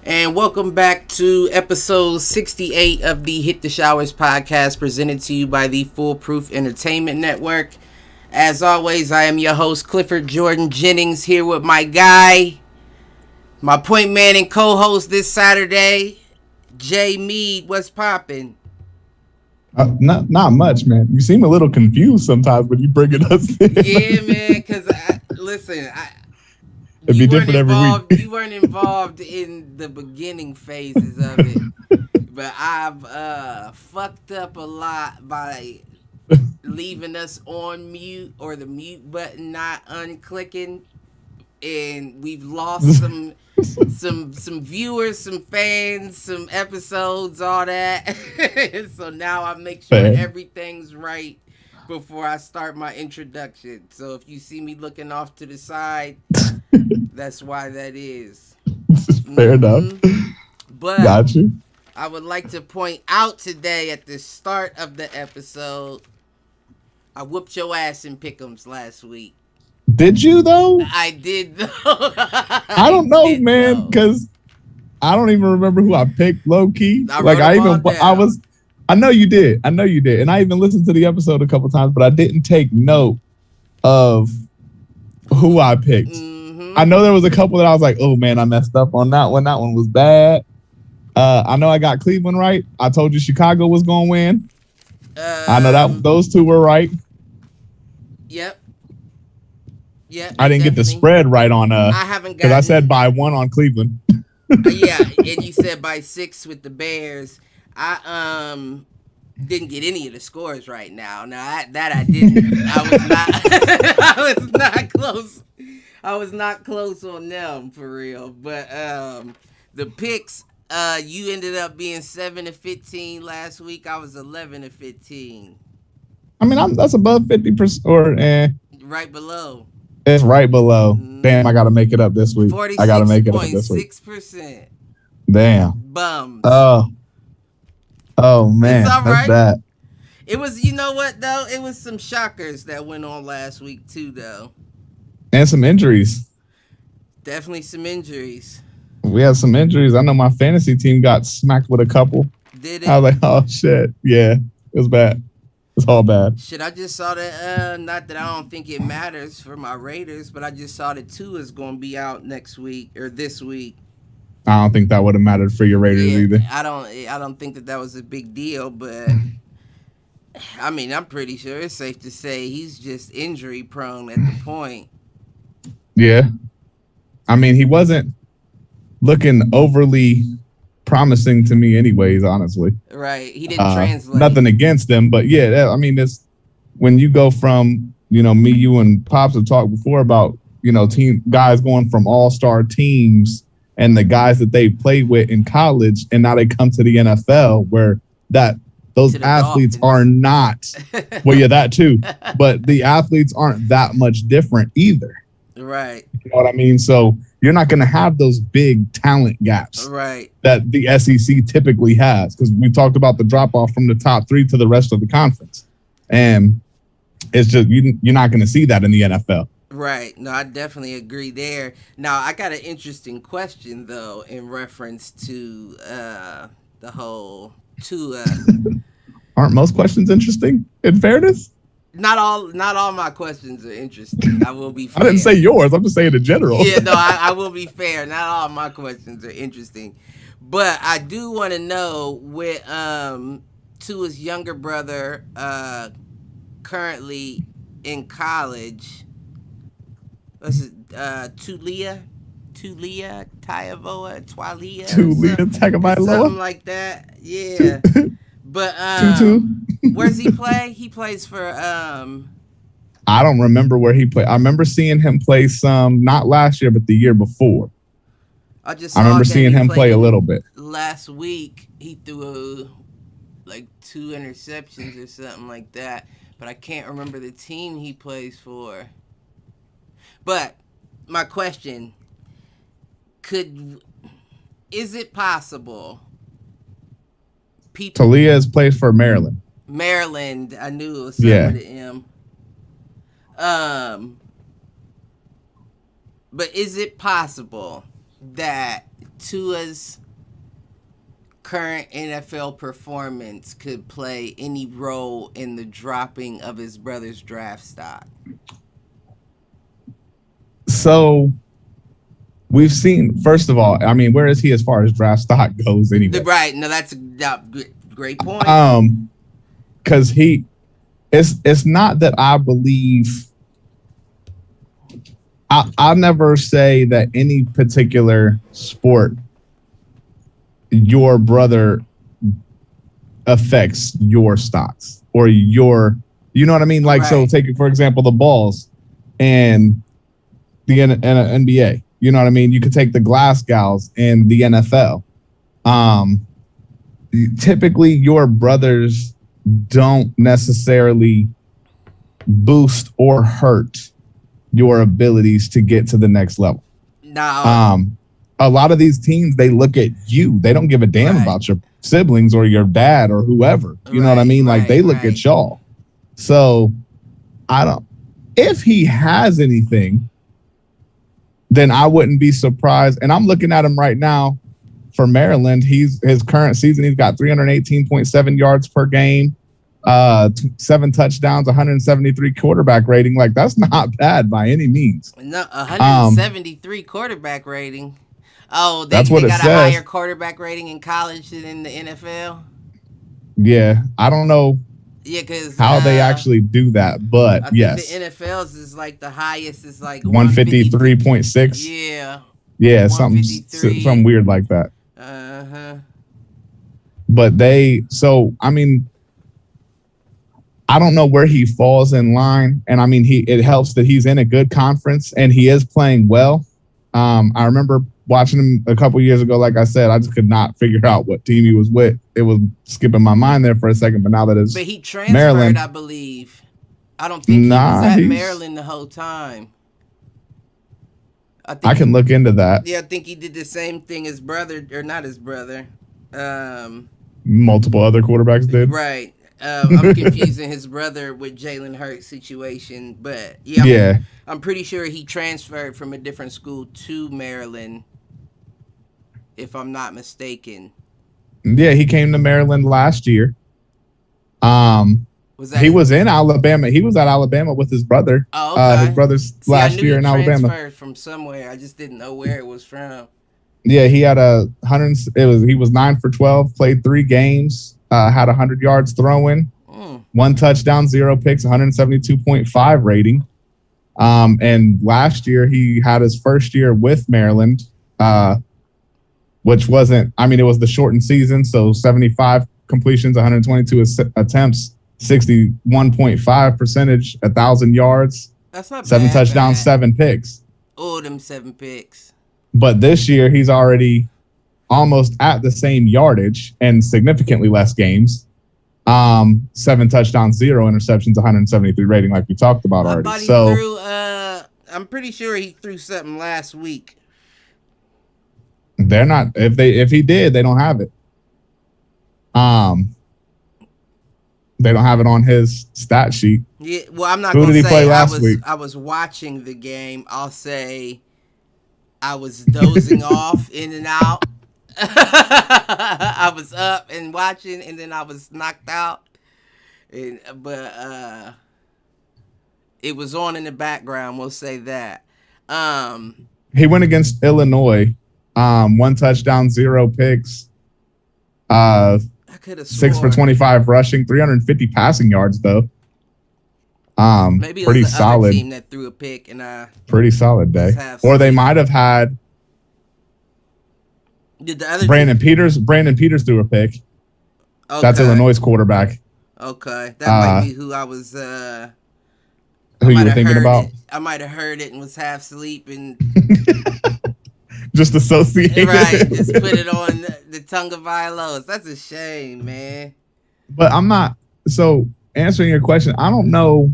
And welcome back to episode 68 of the Hit the Showers podcast, presented to you by the Foolproof Entertainment Network. As always, I am your host, Clifford Jordan Jennings, here with my guy, my point man and co-host this Saturday, Jay Mead. What's poppin'? Not much, man. You seem a little confused sometimes when you bring it up. Yeah, man, because listen, it'd be different every week. You weren't involved in the beginning phases of it, but I've fucked up a lot by leaving us on mute or the mute button not unclicking, and we've lost some viewers, some fans, some episodes, all that. So now I make sure everything's right before I start my introduction. So if you see me looking off to the side, that's why that is. Fair enough. But got you. I would like to point out today at the start of the episode, I whooped your ass in pick'ems last week. Did you though? I did though. I don't know, man, because I don't even remember who I picked low key. I know you did. And I even listened to the episode a couple times, but I didn't take note of who I picked. Mm-hmm. I know there was a couple that I was like, oh man, I messed up on that one. That one was bad. I know I got Cleveland right. I told you Chicago was going to win. I know that those two were right. Yep. I didn't get the spread right on I haven't got because I said by 1 on Cleveland. Yeah, and you said by 6 with the Bears. I didn't get any of the scores right now. Now that I didn't. I was not close. I was not close on them for real. But the picks, you ended up being 7-15 last week. I was 11-15. I mean, that's above 50% or right below. It's right below. Damn, I got to make it up this week. I got to make it up this week. 46%. Damn. Bums. Oh man, that's right. Bad. It was, you know what though? It was some shockers that went on last week too, though. And some injuries. Definitely some injuries. We had some injuries. I know my fantasy team got smacked with a couple. Did it? I was like, oh shit. Yeah, it was bad. It's all bad. Shit, I just saw that, not that I don't think it matters for my Raiders, but I just saw that Tua is going to be out next week or this week. I don't think that would have mattered for your Raiders either. I don't think that was a big deal, but I mean, I'm pretty sure it's safe to say he's just injury prone at the point. Yeah. I mean, he wasn't looking overly promising to me anyways, honestly. Right. He didn't translate. Nothing against them, but yeah, I mean, it's when you go from, me, you and Pops have talked before about, team guys going from all-star teams and the guys that they played with in college, and now they come to the NFL where those athletes are not, well, yeah, that too, but the athletes aren't that much different either. Right. You know what I mean? So you're not going to have those big talent gaps that the SEC typically has, because we talked about the drop off from the top 3 to the rest of the conference. And it's just, you're not going to see that in the NFL. Right. No, I definitely agree there. Now, I got an interesting question, though, in reference to the whole Tua. Aren't most questions interesting, in fairness? Not all my questions are interesting. I will be fair. I didn't say yours. I'm just saying in general. Yeah, no, I will be fair. Not all my questions are interesting. But I do want to know with Tua's younger brother currently in college. What's it? Tulia Tagovailoa, something like that. Yeah. But where's he play? He plays for I don't remember where he played. I remember seeing him play some, not last year, but the year before. I remember seeing him play a little bit. Last week he threw like 2 interceptions or something like that, but I can't remember the team he plays for. But my question, is it possible Talia has played for Maryland. Maryland, I knew it was something with an M. But is it possible that Tua's current NFL performance could play any role in the dropping of his brother's draft stock? So we've seen, first of all, I mean, where is he as far as draft stock goes anyway? Right. No, that's a great point. Because it's not that I believe. I'll never say that any particular sport your brother affects your stocks or your, you know what I mean? Like, right. So take, for example, the balls and the NBA. You know what I mean? You could take the Glasgows and the NFL. Typically, your brothers don't necessarily boost or hurt your abilities to get to the next level. No. A lot of these teams, they look at you. They don't give a damn about your siblings or your dad or whoever. You know what I mean? Like, they look at y'all. So if he has anything, then I wouldn't be surprised. And I'm looking at him right now for Maryland. His current season, he's got 318.7 yards per game, 7 touchdowns, 173 quarterback rating. Like, that's not bad by any means. No, 173 quarterback rating. Oh, they got a higher quarterback rating in college than in the NFL? Yeah, I don't know. Yeah, because how they actually do that, but yes, the NFL's is like the highest is like 153.6. Yeah, something weird like that. But I mean, I don't know where he falls in line, and I mean, it helps that he's in a good conference and he is playing well. I remember watching him a couple years ago. Like I said, I just could not figure out what team he was with. It was skipping my mind there for a second, but now that it's he transferred, Maryland, I believe. I don't think he was at Maryland the whole time. I can look into that. Yeah, I think he did the same thing his brother, or not his brother. Multiple other quarterbacks did. Right. I'm confusing his brother with Jalen Hurts' situation, but I'm pretty sure he transferred from a different school to Maryland, if I'm not mistaken. Yeah, he came to Maryland last year. He was in Alabama. He was at Alabama with his brother. Oh, okay. His brother's last year in Alabama. Transferred from somewhere. I just didn't know where it was from. Yeah, he had he was 9 for 12, played 3 games, had 100 yards throwing, 1 touchdown, 0 picks, 172.5 rating. And last year he had his first year with Maryland, which wasn't, I mean, it was the shortened season. So 75 completions, 122 attempts, 61.5 percentage, 1,000 yards. That's not 7 touchdowns, 7 picks. Oh, them 7 picks. But this year he's already almost at the same yardage and significantly less games. 7 touchdowns, 0 interceptions, 173 rating, like we talked about already. So I'm pretty sure he threw something last week. They're not. If he did, they don't have it. They don't have it on his stat sheet. Yeah. Well, I'm not. Who did he play last week? I was watching the game. I'll say I was dozing off in and out. I was up and watching, and then I was knocked out. But it was on in the background. We'll say that. He went against Illinois. 1 touchdown, 0 picks. 6 for 25 rushing, 350 passing yards though. Maybe it was pretty the solid other team that threw a pick, and pretty solid day. Or they might have had. Did the other Brandon Peters threw a pick. Okay. That's Illinois' quarterback. Okay, that might be who I was. Who you were thinking about? I might have heard it and was half asleep and just associated. Right, just put it on the tongue of Violos. That's a shame, man. But I'm not. So answering your question, I don't know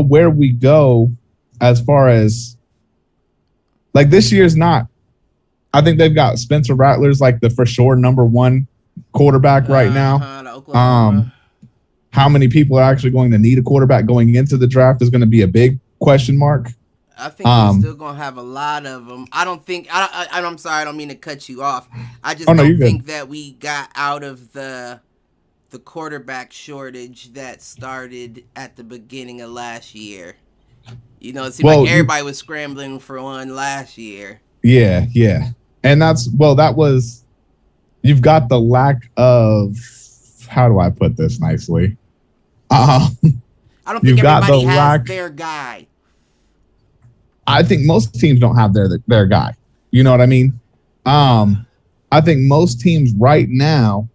where we go as far as like this year's not. I think they've got Spencer Rattler's like the for sure number 1 quarterback right now. How many people are actually going to need a quarterback going into the draft is going to be a big question mark. I think we're still gonna have a lot of them. I don't think. I'm sorry. I don't mean to cut you off. I just don't think that we got out of the quarterback shortage that started at the beginning of last year. You know, it seemed like everybody was scrambling for one last year. Yeah, yeah. And that was, you've got the lack of, how do I put this nicely? I don't think everybody has their guy. I think most teams don't have their guy. You know what I mean? I think most teams right now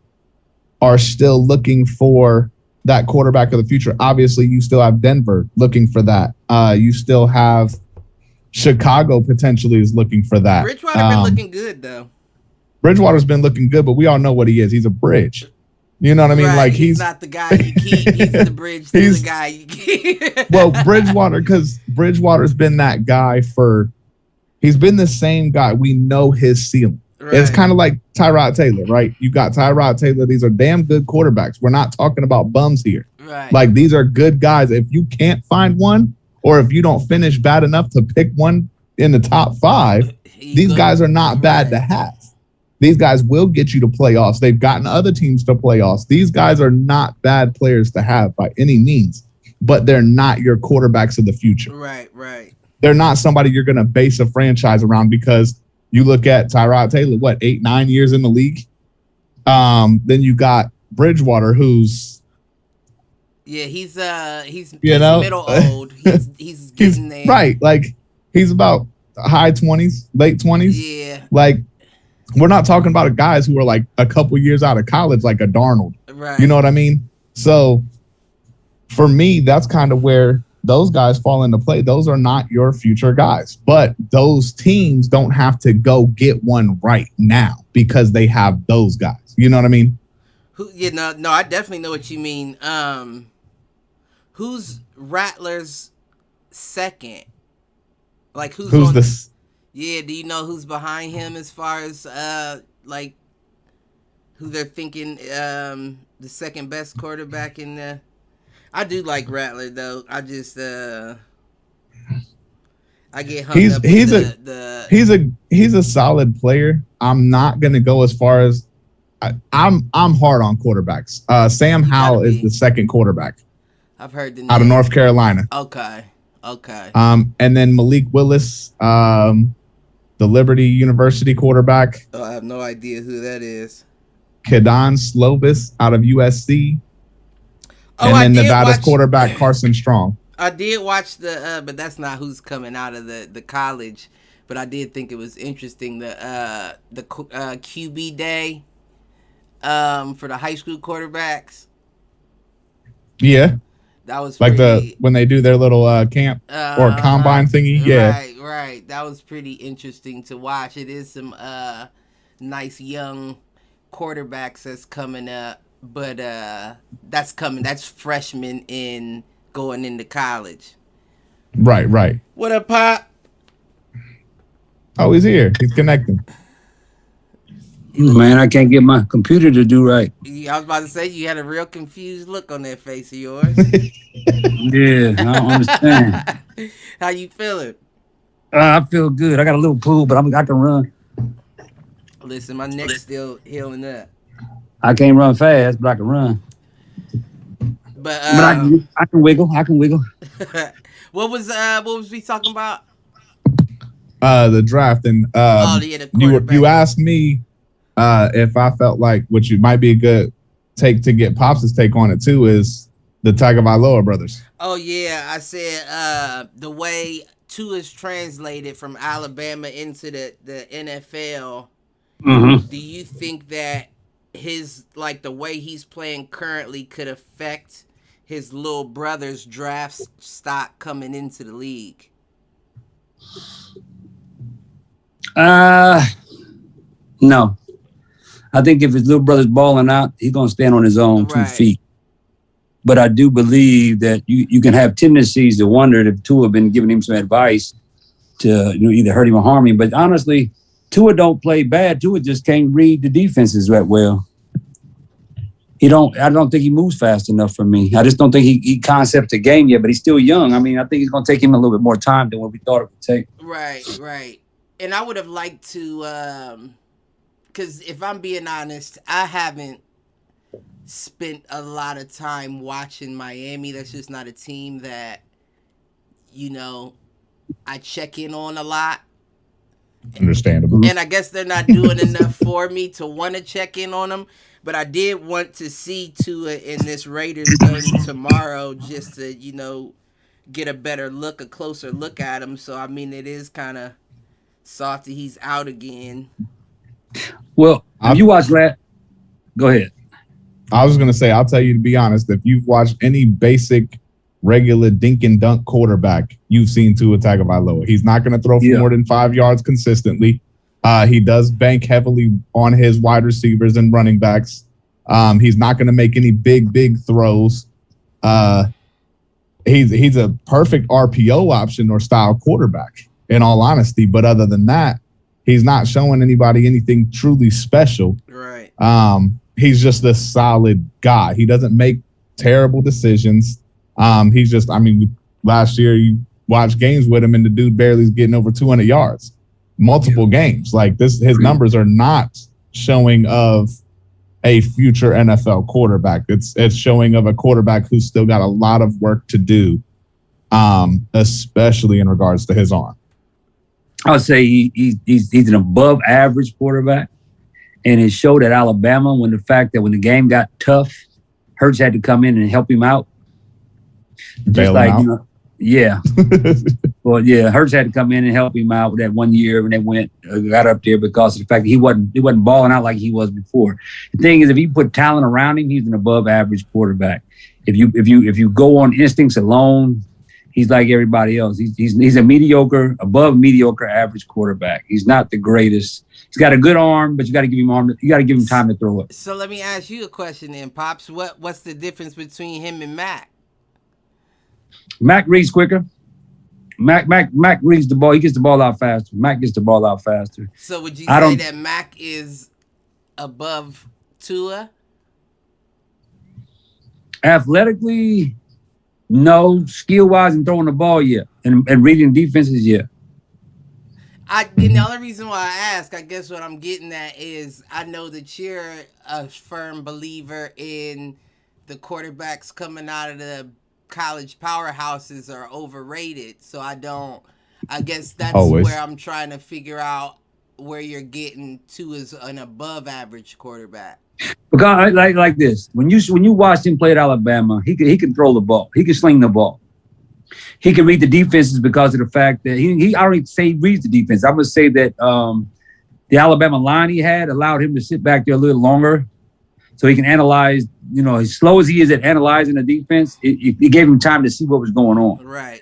are still looking for that quarterback of the future. Obviously, you still have Denver looking for that. You still have Chicago potentially is looking for that. Bridgewater been looking good, though. Bridgewater's been looking good, but we all know what he is. He's a bridge. You know what I mean? Right. Like he's not the guy you keep. He's the bridge to the guy you keep. Well, because Bridgewater's been that guy he's been the same guy. We know his ceiling. Right. It's kind of like Tyrod Taylor, right? You got Tyrod Taylor. These are damn good quarterbacks. We're not talking about bums here. Right. Like, these are good guys. If you can't find one, or if you don't finish bad enough to pick one in the top 5, these guys are not bad to have. These guys will get you to playoffs. They've gotten other teams to playoffs. These guys are not bad players to have by any means, but they're not your quarterbacks of the future. Right, right. They're not somebody you're going to base a franchise around, because you look at Tyrod Taylor, 8-9 years in the league? Then you got Bridgewater, who's... Yeah, he's middle old. He's getting there. Right, like, he's about high 20s, late 20s. Yeah. Like, we're not talking about guys who are like a couple years out of college, like a Darnold. Right. You know what I mean? So for me, that's kind of where those guys fall into play. Those are not your future guys, but those teams don't have to go get one right now because they have those guys. You know what I mean? No, I definitely know what you mean. Who's Rattler's second? Like, who's this? Yeah, do you know who's behind him as far as like who they're thinking the second best quarterback in the? I do like Rattler though. I just I get hung up with he's a solid player. I'm not gonna go as far as I'm hard on quarterbacks. Sam Howell is the second quarterback. I've heard the name. Out of North Carolina. Okay. And then Malik Willis, the Liberty University quarterback. Oh, I have no idea who that is. Kedon Slovis out of USC. And then Nevada's quarterback, Carson Strong. I did watch but that's not who's coming out of the college. But I did think it was interesting the QB day for the high school quarterbacks. Yeah. That was like when they do their little camp or combine thingy. Yeah. Right. That was pretty interesting to watch. It is some nice young quarterbacks that's coming up, but that's freshmen in going into college. Right. What up, Pop? Oh, he's here. He's connecting. Man, I can't get my computer to do right. I was about to say, you had a real confused look on that face of yours. Yeah, I don't understand. How you feeling? I feel good. I got a little pool, but I can run. Listen, my neck's still healing up. I can't run fast, but I can run. But I can wiggle. What was we talking about? The draft, and you asked me if I felt like, which might be a good take to get Pops' take on it too, is the Tagovailoa brothers. Oh yeah, I said the way Tua is translated from Alabama into the NFL. Mm-hmm. Do you think that his the way he's playing currently could affect his little brother's draft stock coming into the league? No. I think if his little brother's balling out, he's going to stand on his own 2 feet. But I do believe that you can have tendencies to wonder if Tua had been giving him some advice to either hurt him or harm him. But honestly, Tua don't play bad. Tua just can't read the defenses that well. I don't think he moves fast enough for me. I just don't think he concepts the game yet, but he's still young. I mean, I think it's going to take him a little bit more time than what we thought it would take. Right. And I would have liked to, because if I'm being honest, I haven't spent a lot of time watching Miami. That's just not a team that, I check in on a lot. Understandable. And I guess they're not doing enough for me to want to check in on them. But I did want to see Tua in this Raiders game tomorrow just to, get a closer look at him. So, I mean, it is kind of salty he's out again. Well, if you watch that, go ahead. I was going to say, I'll tell you to be honest, if you've watched any basic, regular dink and dunk quarterback, you've seen Tua Tagovailoa. He's not going to throw for more than 5 yards consistently. He does bank heavily on his wide receivers and running backs. He's not going to make any big throws. He's a perfect RPO option or style quarterback, in all honesty. But other than that, he's not showing anybody anything truly special. Right. He's just a solid guy. He doesn't make terrible decisions. He's just, last year you watched games with him and the dude barely is getting over 200 yards. Multiple games like this. His numbers are not showing of a future NFL quarterback. It's showing of a quarterback who's still got a lot of work to do, especially in regards to his arm. I would say he's an above average quarterback, and it showed at Alabama when the game got tough, Hurts had to come in and help him out. Just like yeah. Well, yeah, Hurts had to come in and help him out that 1 year when they got up there because of the fact that he wasn't balling out like he was before. The thing is, if you put talent around him, he's an above average quarterback. If you go on instincts alone, he's like everybody else. He's a mediocre, above mediocre average quarterback. He's not the greatest. He's got a good arm, but you got to give him arm. You got to give him time to throw it. So let me ask you a question then, Pops. What's the difference between him and Mac? Mac reads quicker. Mac reads the ball. He gets the ball out faster. Mac gets the ball out faster. So would you say that Mac is above Tua? Athletically, no. Skill-wise and throwing the ball, yeah. And reading defenses, yeah. The only reason why I ask, I guess what I'm getting at is I know that you're a firm believer in the quarterbacks coming out of the college powerhouses are overrated. So I guess that's where I'm trying to figure out where you're getting to as an above average quarterback. Because like this, when you watch him play at Alabama, he can throw the ball. He can sling the ball. He can read the defenses because of the fact that he already say he reads the defense. I would say that the Alabama line he had allowed him to sit back there a little longer so he can analyze, as slow as he is at analyzing the defense, it gave him time to see what was going on. Right.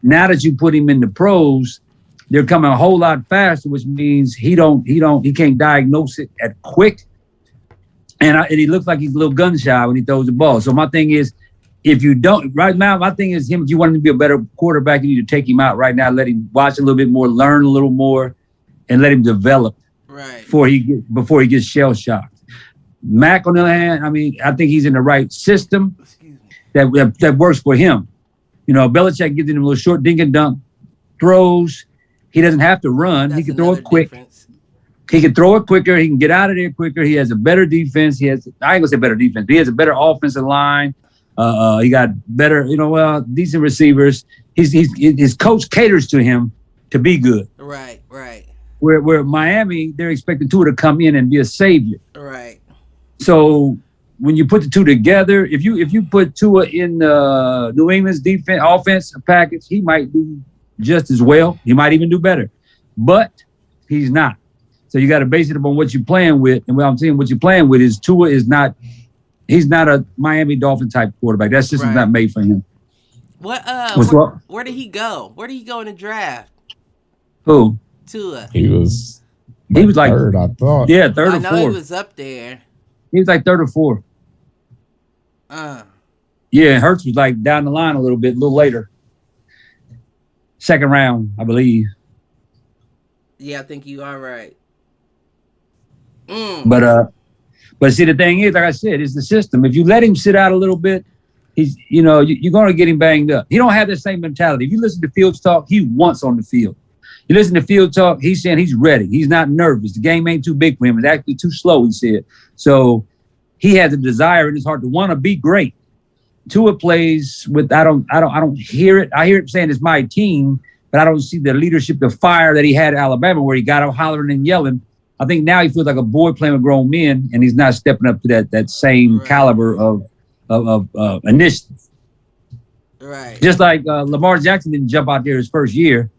Now that you put him in the pros, they're coming a whole lot faster, which means he can't diagnose it at quick. And he looks like he's a little gun shy when he throws the ball. So my thing is, if you don't, right now, my thing is him, if you want him to be a better quarterback, you need to take him out right now, let him watch a little bit more, learn a little more, and let him develop before he gets shell-shocked. Mac, on the other hand, I think he's in the right system that works for him. Belichick gives him a little short dink and dunk throws. He doesn't have to run. He can throw it quick. He can throw it quicker. He can get out of there quicker. He has a better defense. I ain't gonna say better defense, but he has a better offensive line. He got better, decent receivers. His coach caters to him to be good. Right. Where Miami, they're expecting Tua to come in and be a savior. Right. So when you put the two together, if you put Tua in New England's offense package, he might do just as well. He might even do better, but he's not. So you got to base it upon what you're playing with, and what I'm saying, what you're playing with is Tua is not. He's not a Miami Dolphin type quarterback. That system's not made for him. Where did he go? Where did he go in the draft? Who? Tua. He was like third, I thought. Yeah, third or fourth. I know he was up there. He was like third or fourth. Yeah, Hurts was like down the line a little later. Second round, I believe. Yeah, I think you are right. But But see, the thing is, like I said, it's the system. If you let him sit out a little bit, he's, you're going to get him banged up. He don't have the same mentality. If you listen to Fields talk, he wants on the field. You listen to Field talk, he's saying he's ready. He's not nervous. The game ain't too big for him. It's actually too slow, he said. So he has a desire in his heart to want to be great. Tua plays with, I don't hear it. I hear him saying it's my team, but I don't see the leadership, the fire that he had at Alabama where he got up hollering and yelling. I think now he feels like a boy playing with grown men, and he's not stepping up to that same caliber of initiative. Right. Just like Lamar Jackson didn't jump out there his first year.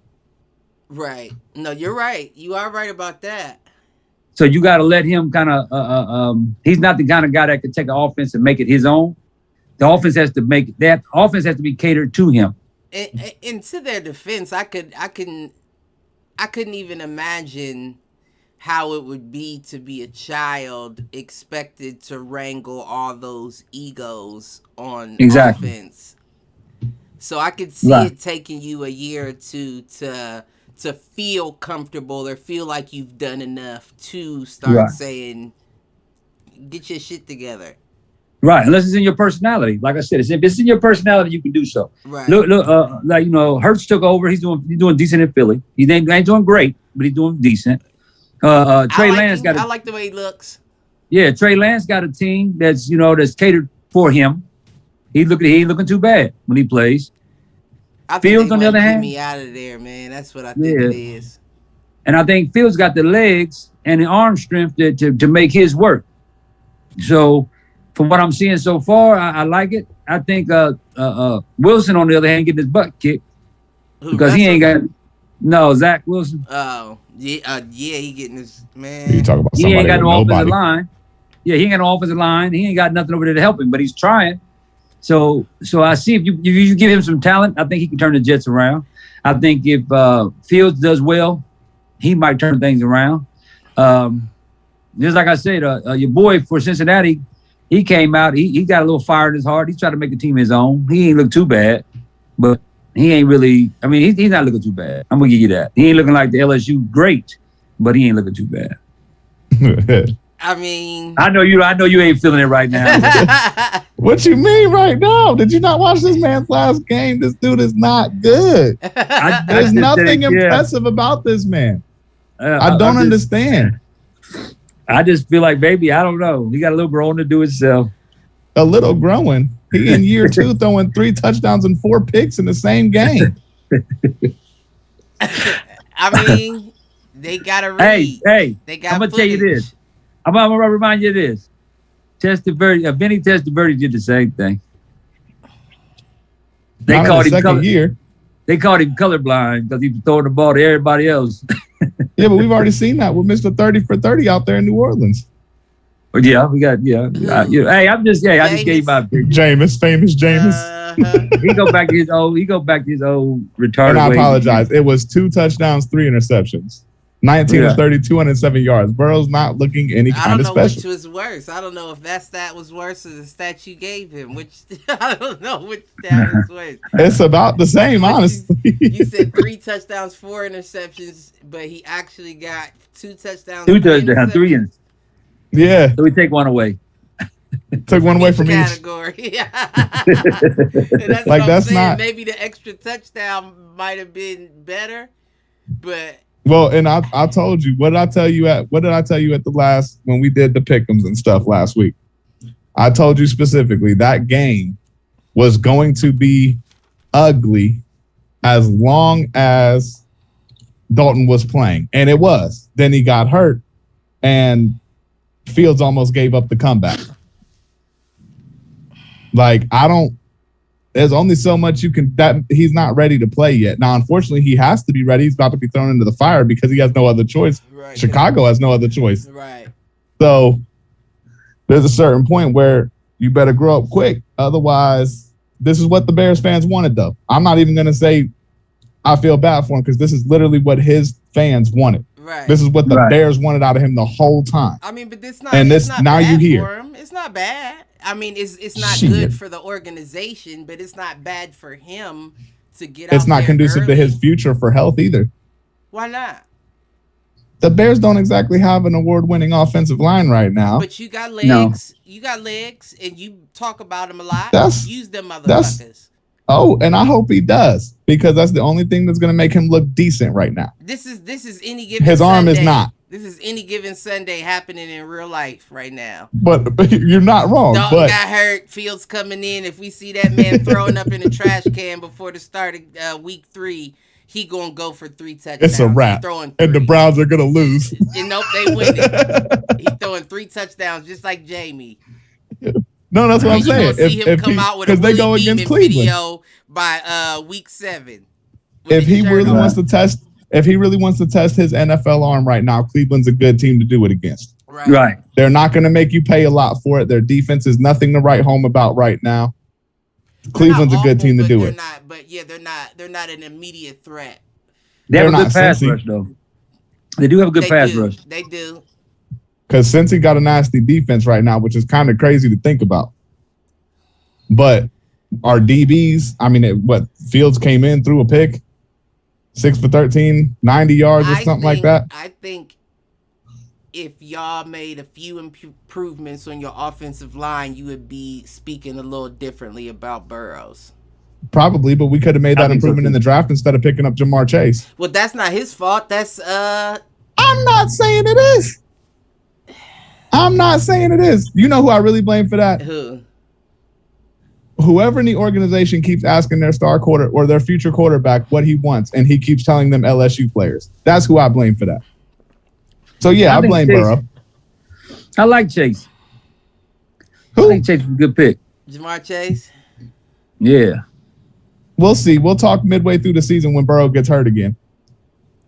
Right. No, you're right. You are right about that. So you got to let him kind of. He's not the kind of guy that can take an offense and make it his own. The offense has to make that offense has to be catered to him. And to their defense, I couldn't even imagine how it would be to be a child expected to wrangle all those egos on offense. So I could see it taking you a year or two to feel comfortable or feel like you've done enough to start saying, get your shit together. Right, unless it's in your personality. Like I said, if it's in your personality, you can do so. Right. Look, Hurts took over. He's doing decent in Philly. He ain't doing great, but he's doing decent. Trey Lance I like the way he looks. Yeah, Trey Lance got a team that's catered for him. He ain't looking too bad when he plays. I think Fields, on the other hand, get me out of there, man. That's what I think it is. And I think Fields got the legs and the arm strength to make his work. So, from what I'm seeing so far, I like it. I think Wilson, on the other hand, getting his butt kicked because he ain't got Zach Wilson. Oh, yeah, he getting his man. You talk about he ain't got no offensive line. Yeah, he ain't got no offensive line. He ain't got nothing over there to help him, but he's trying. So I see if you give him some talent, I think he can turn the Jets around. I think if Fields does well, he might turn things around. Just like I said, your boy for Cincinnati, he came out. He got a little fire in his heart. He tried to make the team his own. He ain't look too bad, but he ain't really. I mean, he's not looking too bad. I'm gonna give you that. He ain't looking like the LSU great, but he ain't looking too bad. I mean, I know you ain't feeling it right now. What you mean right now? Did you not watch this man's last game? This dude is not good. There's nothing impressive about this man. I don't understand. I just feel like, baby, I don't know. He got a little growing to do himself. A little growing. He in year 2 throwing 3 touchdowns and 4 picks in the same game. I mean, they got to read. Hey, I'm going to tell you this. I'm going to remind you of this. Vinny Testaverde did the same thing. They called him colorblind because he was throwing the ball to everybody else. Yeah, but we've already seen that with Mr. 30 for 30 out there in New Orleans. Yeah, we got Hey, I just gave you my opinion. Famous Jameis. He go back to his old retarded. And I apologize. It was 2 touchdowns, 3 interceptions. 19 of 30, 207 yards. Burrow's not looking any kind of special. I don't know which was worse. I don't know if that stat was worse or the stat you gave him. I don't know which stat was worse. It's about the same, honestly. You said 3 touchdowns, 4 interceptions, but he actually got 2 touchdowns. 2 touchdowns, 3 interceptions. Yeah. So we take one away. Took one away from each category. Yeah. And that's like, what I'm saying. Not... Maybe the extra touchdown might have been better, but. Well, and I told you, what did I tell you at the last, when we did the pick'ems and stuff last week? I told you specifically that game was going to be ugly as long as Dalton was playing. And it was. Then he got hurt and Fields almost gave up the comeback. Like, there's only so much that he's not ready to play yet. Now, unfortunately, he has to be ready. He's about to be thrown into the fire because he has no other choice. Right. Chicago has no other choice. Right. So there's a certain point where you better grow up quick. Otherwise, this is what the Bears fans wanted, though. I'm not even going to say I feel bad for him because this is literally what his fans wanted. Right. This is what the Bears wanted out of him the whole time. I mean, but it's not. And it's not now bad you hear. For him. It's not bad. I mean, it's not good for the organization, but it's not bad for him to get out. It's not conducive to his future for health either. Why not? The Bears don't exactly have an award-winning offensive line right now. But you got legs. No. You got legs, and you talk about them a lot. Use them motherfuckers. And I hope he does, because that's the only thing that's going to make him look decent right now. This is any given His Sunday. Arm is not. This is any given Sunday happening in real life right now. But you're not wrong. Dalton got hurt. Fields coming in. If we see that man throwing up in the trash can before the start of week 3, he gonna go for 3 touchdowns. It's a wrap. And the Browns are gonna lose. And nope, they win. He's throwing 3 touchdowns just like Jamie. No, that's what I'm saying. You're gonna see him come out with a Willie Beeman video by week 7. If he really wants to test his NFL arm right now, Cleveland's a good team to do it against. Right. They're not going to make you pay a lot for it. Their defense is nothing to write home about right now. Cleveland's a good team to do it. They're not an immediate threat. They have a good pass rush, though. They do have a good pass rush. They do. Because Cincy got a nasty defense right now, which is kind of crazy to think about. But our DBs, Fields came in, threw a pick, 6 for 13, 90 yards or something like that. I think if y'all made a few improvements on your offensive line, you would be speaking a little differently about Burrows. Probably, but we could have made that improvement in the draft instead of picking up Jamar Chase. Well, that's not his fault. That's I'm not saying it is. I'm not saying it is. You know who I really blame for that? Who? Whoever in the organization keeps asking their star quarter or their future quarterback what he wants, and he keeps telling them LSU players. That's who I blame for that. So, yeah, I blame Burrow. I like Chase. Who? I think Chase is a good pick. Jamar Chase? Yeah. We'll see. We'll talk midway through the season when Burrow gets hurt again.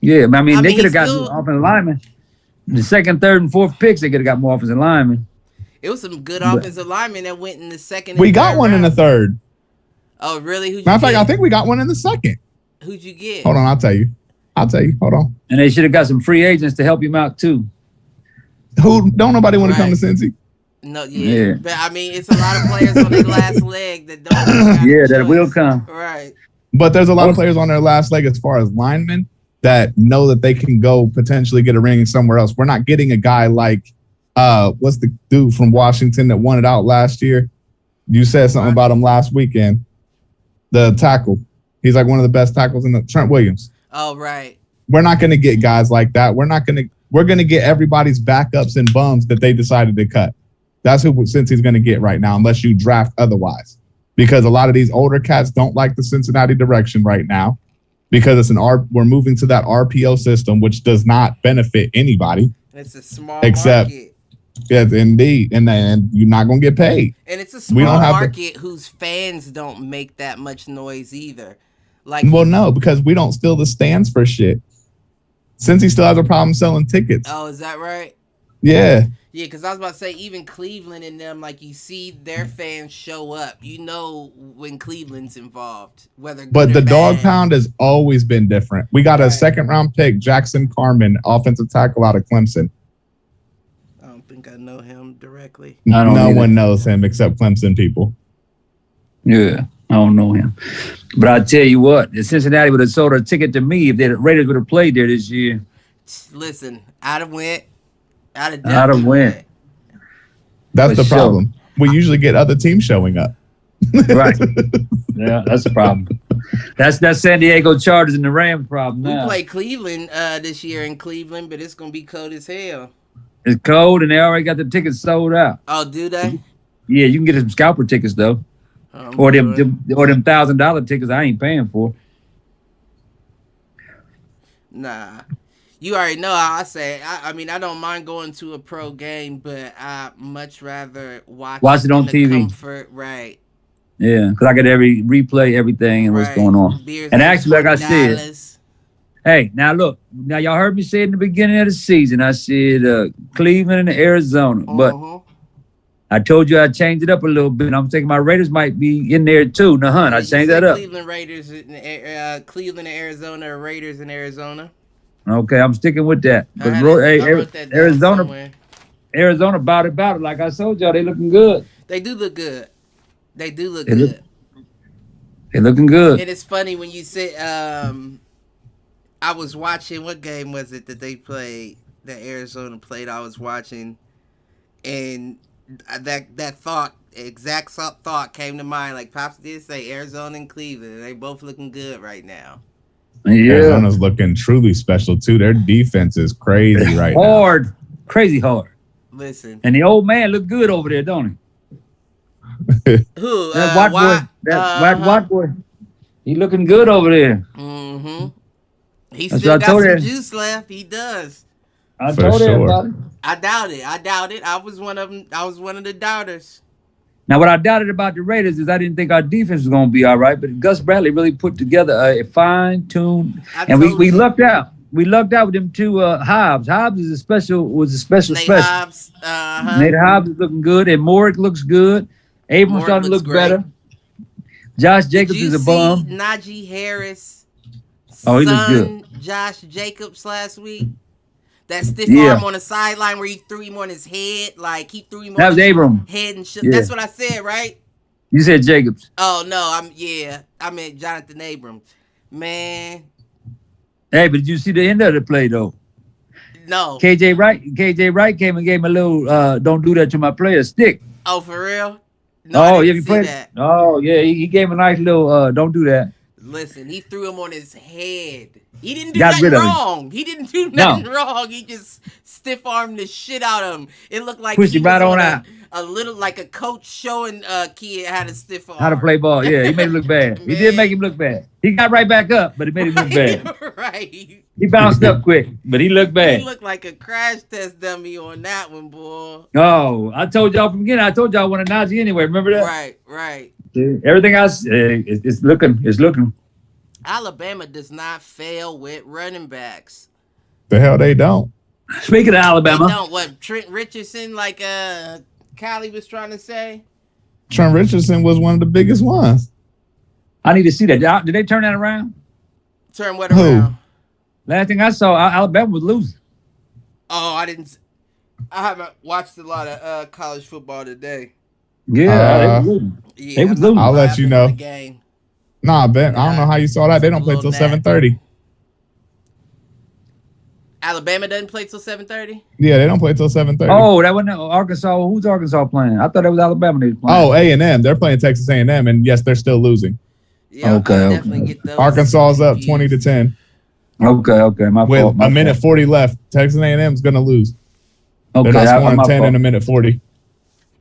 Yeah, they could have got some offensive linemen. The second, third, and fourth picks, they could have got more offensive linemen. It was some good offensive linemen that went in the second. We got one in the third. Oh, really? Matter of fact, I think we got one in the second. Who'd you get? Hold on, I'll tell you. Hold on. And they should have got some free agents to help him out too. Who don't nobody want to come to Cincy? No, yeah. But it's a lot of players on their last leg that don't. Yeah, that will come. Right. But there's a lot of players on their last leg as far as linemen that know that they can go potentially get a ring somewhere else. We're not getting a guy like what's the dude from Washington that won it out last year? You said something about him last weekend. The tackle. He's like one of the best tackles in the Trent Williams. Oh, right. We're not going to get guys like that. We're going to get everybody's backups and bums that they decided to cut. That's who Cincy's going to get right now, unless you draft otherwise. Because a lot of these older cats don't like the Cincinnati direction right now, because we're moving to that RPO system, which does not benefit anybody. It's a small market. Yes, indeed. And you're not going to get paid. And it's a small market whose fans don't make that much noise either. No, because we don't steal the stands for shit. Cincy still has a problem selling tickets. Oh, is that right? Yeah. Yeah, because I was about to say, even Cleveland and them, you see their fans show up. You know when Cleveland's involved, whether good But or the bad. dog pound has always been different. We got a second-round pick, Jackson Carman, offensive tackle out of Clemson. I don't think I know him directly. No one knows him except Clemson people. Yeah, I don't know him. But I tell you what, if Cincinnati would have sold a ticket to me, if the Raiders would have played there this year. Listen, I'd have went. I'd have went. That's the problem. We usually get other teams showing up. Right. Yeah, that's the problem. That's San Diego Chargers and the Rams problem now. We play Cleveland this year in Cleveland, but it's going to be cold as hell. It's cold, and they already got the tickets sold out. Oh, do they? Yeah, you can get some scalper tickets, though. Or them $1,000 tickets I ain't paying for. Nah. You already know how I say. I don't mind going to a pro game, but I much rather watch it on TV. Comfort, right? Yeah, because I get replay everything and what's going on. Beers and actually, like I said, hey, now look, y'all heard me say in the beginning of the season, I said Cleveland and Arizona, but I told you I'd change it up a little bit. I'm thinking my Raiders might be in there too. I changed that up. Cleveland Raiders, Cleveland and Arizona, or Raiders in Arizona. Okay, I'm sticking with that. But Arizona about it. Like I told y'all, they looking good. They do look good. They're looking good. And it's funny when you say, I was watching, what game was it that they played? that Arizona played. I was watching, and that thought, exact thought came to mind. Like Pops did say, Arizona and Cleveland, they both looking good right now. Yeah. Arizona's looking truly special too. Their defense is crazy right now. Hard, crazy hard. Listen, and the old man look good over there, don't he? Who? That white boy. That white boy. He looking good over there. Mm-hmm. He still got some juice left. He does. I told everybody. I doubt it. I was one of them. I was one of the doubters. Now, what I doubted about the Raiders is I didn't think our defense was going to be all right, but Gus Bradley really put together a fine-tuned, and we lucked out. We lucked out with them two Hobbs. Hobbs was a special. Nate Hobbs. Nate Hobbs is looking good, and Morick looks good. Abrams starting to look better. Josh Jacobs is a bum. Najee Harris. Oh, he looked good. Josh Jacobs last week. That stiff arm on the sideline where he threw him on his head, like he threw him on his head and shit. Yeah. That's what I said, right? You said Jacobs. Oh no, I meant Jonathan Abrams. Man. Hey, but did you see the end of the play though? No. KJ Wright came and gave him a little don't do that to my player stick. Oh, for real? No, yeah, you played that. Oh yeah, he gave him a nice little don't do that. Listen, he threw him on his head. He didn't do nothing wrong. He didn't do nothing wrong. He just stiff armed the shit out of him. It looked like pushed him right on out. A little like a coach showing kid how to stiff arm. How to play ball. Yeah, he made him look bad. He did make him look bad. He got right back up, but it made him look bad. Right. He bounced up quick, but he looked bad. He looked like a crash test dummy on that one, boy. Oh, I told y'all from the beginning. I told y'all I wanted Najee anyway. Remember that? Right. Everything else, it's looking. Alabama does not fail with running backs. The hell they don't. Speaking of Alabama. They don't. What, Trent Richardson, like Callie was trying to say? Trent Richardson was one of the biggest ones. I need to see that. Did they turn that around? Turn what around? Last thing I saw, Alabama was losing. Oh, I haven't watched a lot of college football today. Yeah, they was losing. I'll let you know. Nah, Ben, I don't know how you saw that. They don't play till 7:30. Alabama doesn't play till 7:30? Yeah, they don't play till 7:30. Oh, that wasn't Arkansas. Who's Arkansas playing? I thought that was Alabama they was playing. Oh, A&M. They're playing Texas A&M, and yes, they're still losing. Yeah, okay. Arkansas's up 20-10. Okay. My fault. With a minute 40 left, Texas A&M is going to lose. Okay, they're not scoring 10 in a minute 40.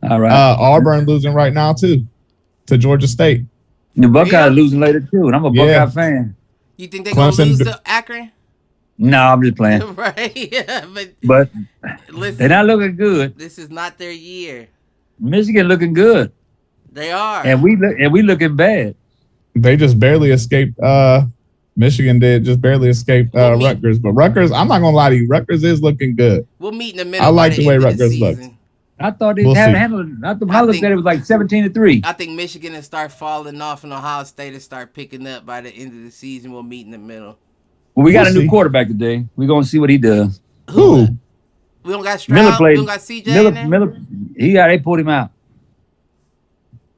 All right. Auburn losing right now too, to Georgia State. The Buckeyes losing later too, and I'm a Buckeye fan. You think they're going to lose to Akron? No, I'm just playing. Right, yeah, but listen, they're not looking good. This is not their year. Michigan looking good. They are, and we looking bad. They just barely escaped. Michigan did just barely escape Rutgers, but Rutgers, I'm not gonna lie to you, Rutgers is looking good. We'll meet in the middle. I like the way Rutgers looks. I thought they had handled it. I looked at it was like 17-3. I think Michigan will start falling off, and Ohio State will start picking up by the end of the season. We'll meet in the middle. Well, we got a new quarterback today. We're gonna see what he does. Who? We don't got Stroud. We don't got CJ. Miller. They pulled him out.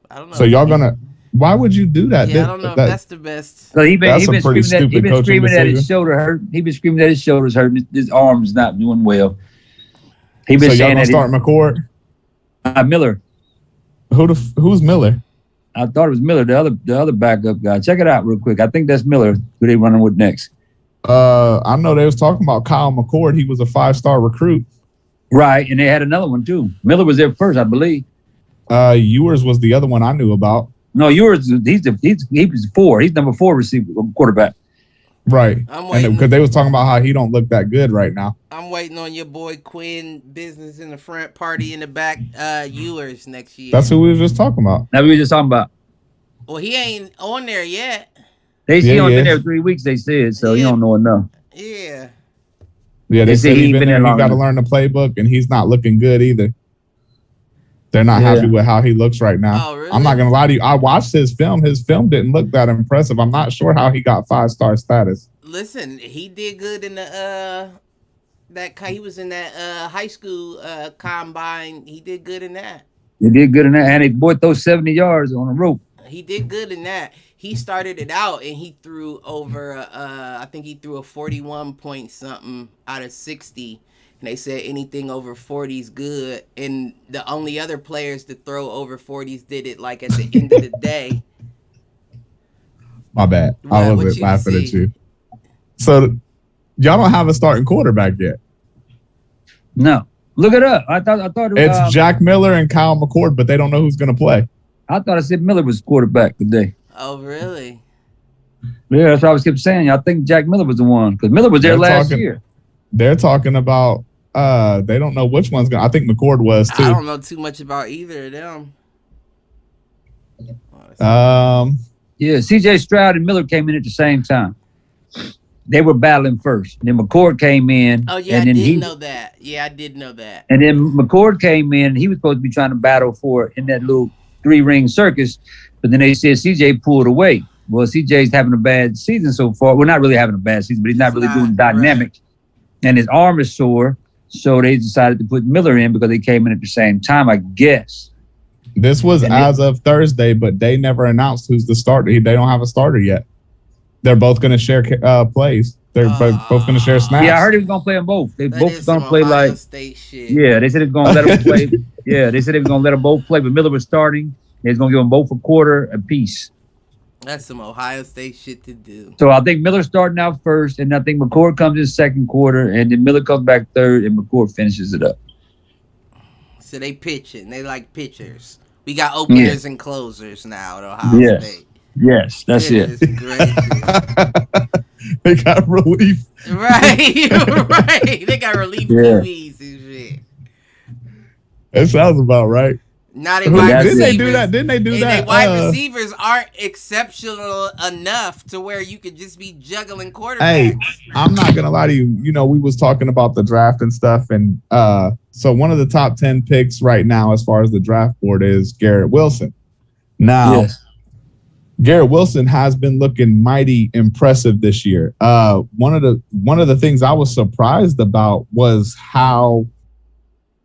I don't know. So y'all gonna? Why would you do that? Yeah, I don't know if that's the best. So he been screaming that his shoulder hurt. He been screaming that his shoulder's hurt. His arm's not doing well. He been saying that. Start McCord. Miller. Who's Miller? I thought it was Miller, the other backup guy. Check it out real quick. I think that's Miller. Who they running with next? I know they was talking about Kyle McCord. He was a 5-star recruit. Right, and they had another one too. Miller was there first, I believe. Ewers was the other one I knew about. No, Ewers. He was 4. He's number 4 receiver quarterback. Right, because they was talking about how he don't look that good right now. I'm waiting on your boy Quinn, business in the front, party in the back. Ewers next year. That's who we was just talking about. That we were just talking about. Well, he ain't on there yet. He only been there 3 weeks. They said so. You don't know enough. Yeah. Yeah, they said he's been there. He got to learn the playbook, and he's not looking good either. They're not happy with how he looks right now. Oh, really? I'm not gonna lie to you. I watched his film. His film didn't look that impressive. I'm not sure how he got 5-star status. Listen, he did good in the he was in that high school combine. He did good in that. He did good in that, and he those 70 yards on a rope. He did good in that. He started it out and he threw over. I think he threw a 41 point something out of 60. They said anything over 40 is good, and the only other players to throw over 40s did it like at the end of the day. My bad. I wasn't laughing at you. So y'all don't have a starting quarterback yet. No. Look it up. I thought it's Jack Miller and Kyle McCord, but they don't know who's going to play. I thought I said Miller was quarterback today. Oh, really? Yeah, that's what I was kept saying. I think Jack Miller was the one because Miller was there last year. They're talking about they don't know which one's going to. I think McCord was too. I don't know too much about either of them. Yeah, C.J. Stroud and Miller came in at the same time. They were battling first. Then McCord came in. Oh, yeah, I did know that. Yeah, I did know that. And then McCord came in, and he was supposed to be trying to battle for it in that little 3-ring circus. But then they said C.J. pulled away. Well, C.J.'s having a bad season so far. Well, not really having a bad season, but he's not really doing dynamic. Right. And his arm is sore. So they decided to put Miller in because they came in at the same time, I guess. This was as of Thursday, but they never announced who's the starter. They don't have a starter yet. They're both going to share plays. They're both going to share snaps. Yeah, I heard he was going to play them both. They both going to play like State shit. Yeah, they said they was going to let them play. Yeah, they said they was going to let them both play, but Miller was starting. They was going to give them both a quarter apiece. That's some Ohio State shit to do. So I think Miller's starting out first, and I think McCord comes in second quarter, and then Miller comes back third, and McCord finishes it up. So they pitching. They like pitchers. We got openers and closers now at Ohio State. Yes, that's it. They got relief. Right, right. They got relief QBs and shit. That sounds about right. Not a wide receivers. Didn't they do that? Wide receivers aren't exceptional enough to where you could just be juggling quarterbacks. Hey, I'm not gonna lie to you. You know, we was talking about the draft and stuff, and so one of the top 10 picks right now, as far as the draft board, is Garrett Wilson. Now, Garrett Wilson has been looking mighty impressive this year. One of the things I was surprised about was how.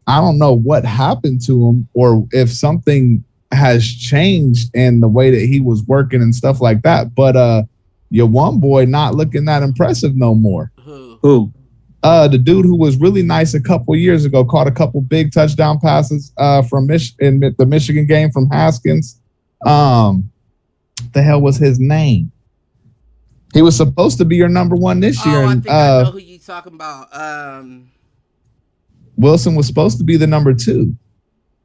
I don't know what happened to him or if something has changed in the way that he was working and stuff like that. But your one boy not looking that impressive no more. Who? The dude who was really nice a couple years ago, caught a couple big touchdown passes from in the Michigan game from Haskins. The hell was his name? He was supposed to be your number one this year. I think I know who you talking about. Wilson was supposed to be the number 2,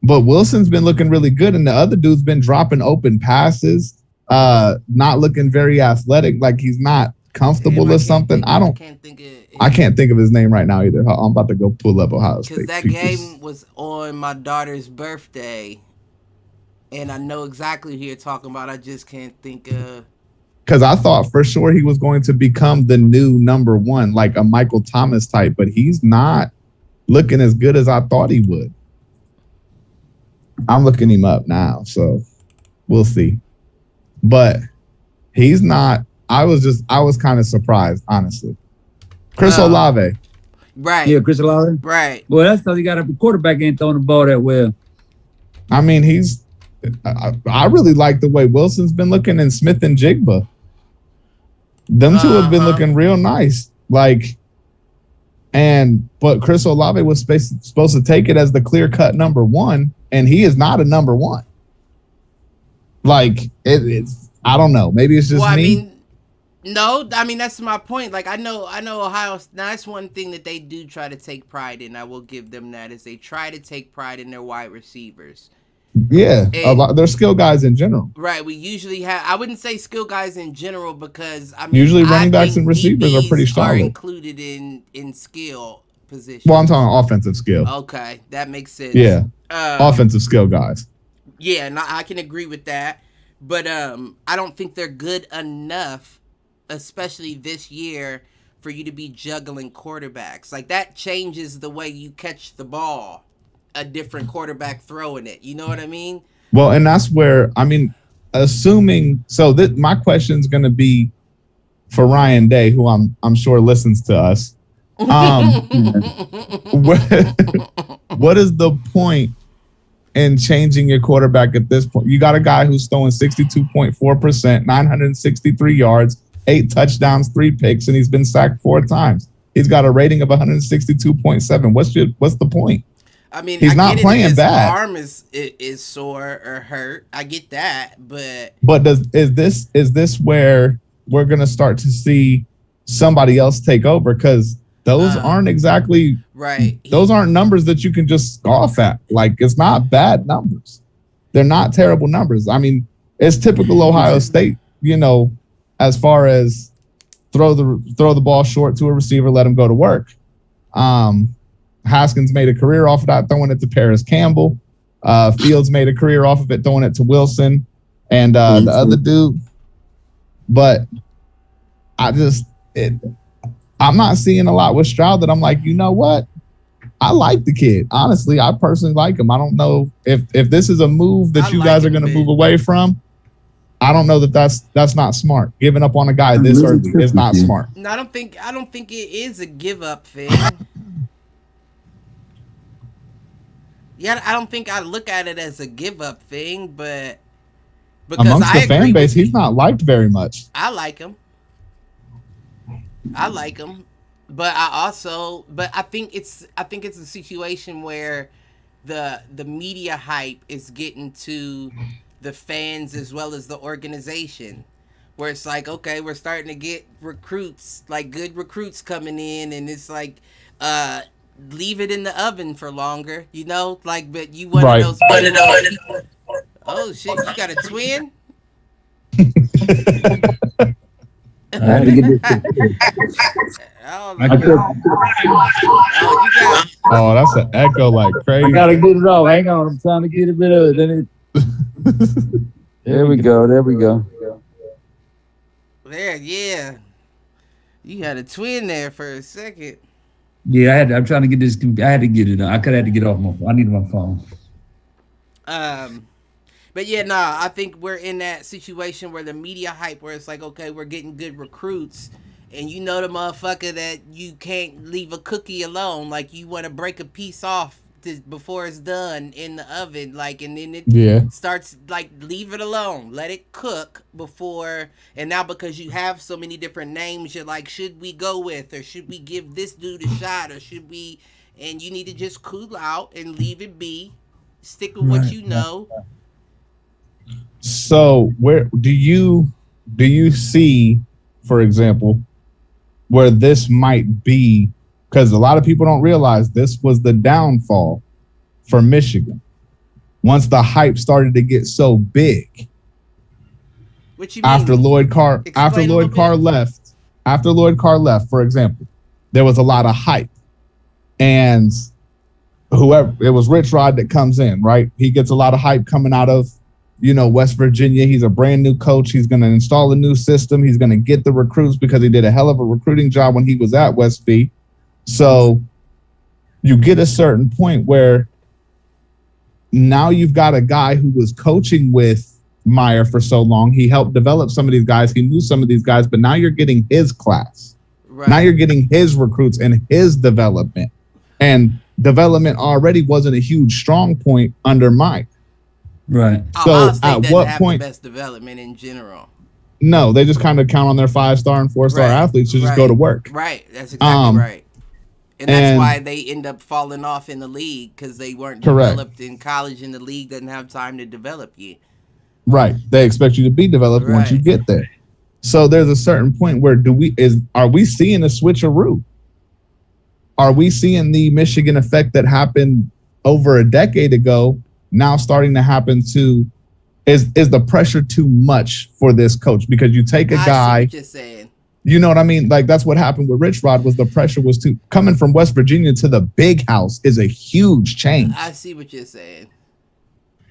but Wilson's been looking really good, and the other dude's been dropping open passes, not looking very athletic, like he's not comfortable or something. I can't think of his name right now either. I'm about to go pull up Ohio State. Because that game was on my daughter's birthday, and I know exactly who you're talking about. I just can't think of. Because I thought for sure he was going to become the new number 1, like a Michael Thomas type, but he's not looking as good as I thought he would. I'm looking him up now, so we'll see. But he's not. I was kind of surprised, honestly. Chris Olave. Right. Yeah, Chris Olave. Right. Well, that's because he got a quarterback ain't throwing the ball that well. I mean, I really like the way Wilson's been looking, and Smith and Jigba. Them two have been looking real nice. But Chris Olave was supposed to take it as the clear-cut number 1, and he is not a number 1. It's I don't know. Maybe it's just me. I mean that's my point. Like I know Ohio. Now that's one thing that they do try to take pride in. I will give them that, is they try to take pride in their wide receivers. Yeah, they're skill guys in general. Right. We usually have. I wouldn't say skill guys in general because usually running backs and receivers are pretty strong. Are included in skill positions. Well, I'm talking offensive skill. Okay, that makes sense. Yeah, offensive skill guys. Yeah, and I can agree with that, but I don't think they're good enough, especially this year, for you to be juggling quarterbacks. Like that changes the way you catch the ball. A different quarterback throwing it. You know what I mean? Well, and that's where, assuming, so my question is going to be for Ryan Day, who I'm sure listens to us. What is the point in changing your quarterback at this point? You got a guy who's throwing 62.4%, 963 yards, 8 touchdowns, 3 picks, and he's been sacked 4 times. He's got a rating of 162.7. What's the point? I mean, he's not playing his bad. Arm is sore or hurt. I get that, but is this where we're gonna start to see somebody else take over? Because those aren't exactly right. Those aren't numbers that you can just scoff at. Like, it's not bad numbers. They're not terrible numbers. I mean, it's typical Ohio State, as far as throw the ball short to a receiver, let him go to work. Haskins made a career off of that, throwing it to Paris Campbell. Fields made a career off of it, throwing it to Wilson and the other dude. But I'm not seeing a lot with Stroud that I'm like, you know what? I like the kid. Honestly, I personally like him. I don't know if this is a move that you guys are going to move away from. I don't know that's not smart. Giving up on a guy this early is not smart. No, I don't think it is a give up thing. Yeah, I don't think I look at it as a give up thing, but because amongst the fan base, he's not liked very much. I like him, but I think it's a situation where the media hype is getting to the fans as well as the organization, where it's like, okay, we're starting to get recruits, like good recruits coming in, and it's like, leave it in the oven for longer, like, but you one of those people. Oh shit, you got a twin? I had to get Oh, that's an echo like crazy. I gotta get it off. Hang on, I'm trying to get a bit of it. There we go. There, yeah. You had a twin there for a second. Yeah, I'm trying to get this. I had to get it. I had to get off my phone. I needed my phone. But yeah, nah, I think we're in that situation where the media hype, where it's like, okay, we're getting good recruits, and the motherfucker that you can't leave a cookie alone. Like, you want to break a piece off before it's done in the oven, like, and then it starts, like, leave it alone, let it cook before. And now because you have so many different names, you're like, should we go with, or should we give this dude a shot, or should we? And you need to just cool out and leave it be, stick with what you know. So where do you see, for example, where this might be? Because a lot of people don't realize this was the downfall for Michigan. Once the hype started to get so big, what you mean? after Lloyd Carr left, for example, there was a lot of hype, and it was Rich Rod that comes in, right? He gets a lot of hype coming out of West Virginia. He's a brand new coach. He's going to install a new system. He's going to get the recruits because he did a hell of a recruiting job when he was at West V. So you get a certain point where now you've got a guy who was coaching with Meyer for so long. He helped develop some of these guys. He knew some of these guys, but now you're getting his class. Right. Now you're getting his recruits and his development. And development already wasn't a huge strong point under Mike. Right. So at what point? The best development in general. No, they just kind of count on their 5-star and 4-star athletes to just go to work. Right. That's exactly right. And that's why they end up falling off in the league, because they weren't developed in college, and the league doesn't have time to develop you. Right. They expect you to be developed once you get there. So there's a certain point where are we seeing a switcheroo? Are we seeing the Michigan effect that happened over a decade ago now starting to happen to? Is the pressure too much for this coach? Because you take a guy. I see what you're saying. You know what I mean? Like, that's what happened with Rich Rod. Was the pressure was too coming from West Virginia to the big house is a huge change. I see what you're saying.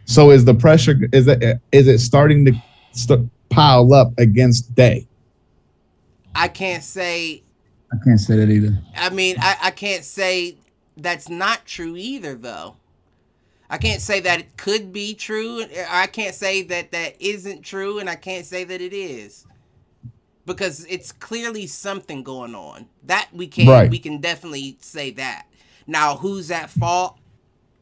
So is the pressure is it starting to pile up against Day? I can't say that either. I mean, I can't say that's not true either, though. I can't say that it could be true. I can't say that isn't true, and I can't say that it is. Because it's clearly something going on. That we can definitely say that. Now, who's at fault?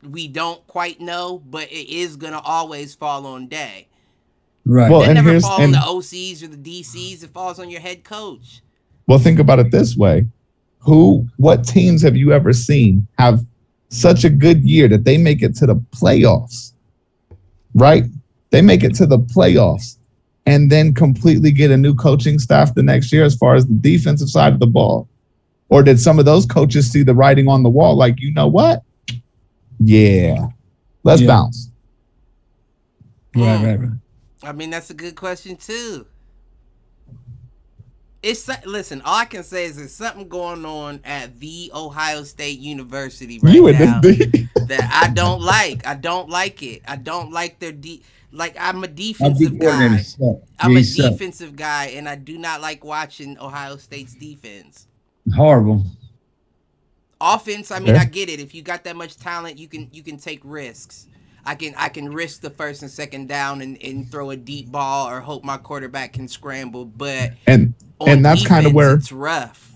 We don't quite know, but it is gonna always fall on Day. Right. Well, it never falls on the OCs or the DCs. It falls on your head coach. Well, think about it this way. what teams have you ever seen have such a good year that they make it to the playoffs, right? They make it to the playoffs and then completely get a new coaching staff the next year as far as the defensive side of the ball? Or did some of those coaches see the writing on the wall? Like, you know what? Yeah, let's bounce. Right. I mean, that's a good question too. Listen, all I can say is there's something going on at the Ohio State University right now that I don't like. I don't like it. I don't like their I'm a defensive guy. I'm a defensive guy, and I do not like watching Ohio State's defense. Horrible. Offense, I mean, I get it. If you got that much talent, you can take risks. I can risk the first and second down and throw a deep ball or hope my quarterback can scramble, but and that's kind of where it's rough.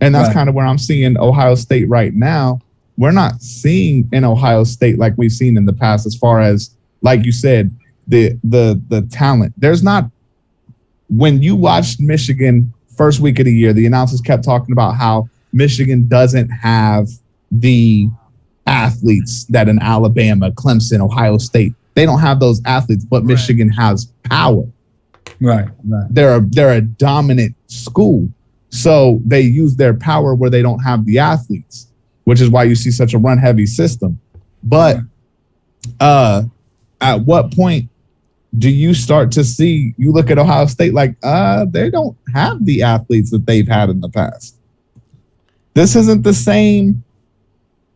And that's kind of where I'm seeing Ohio State right now. We're not seeing in Ohio State like we've seen in the past, as far as, like you said, the talent. There's not. When you watched Michigan first week of the year, the announcers kept talking about how Michigan doesn't have the athletes that in Alabama, Clemson, Ohio State, they don't have those athletes, but Michigan has power. Right. They're a dominant school. So they use their power where they don't have the athletes, which is why you see such a run-heavy system. But at what point do you start to see, you look at Ohio State like, they don't have the athletes that they've had in the past. This isn't the same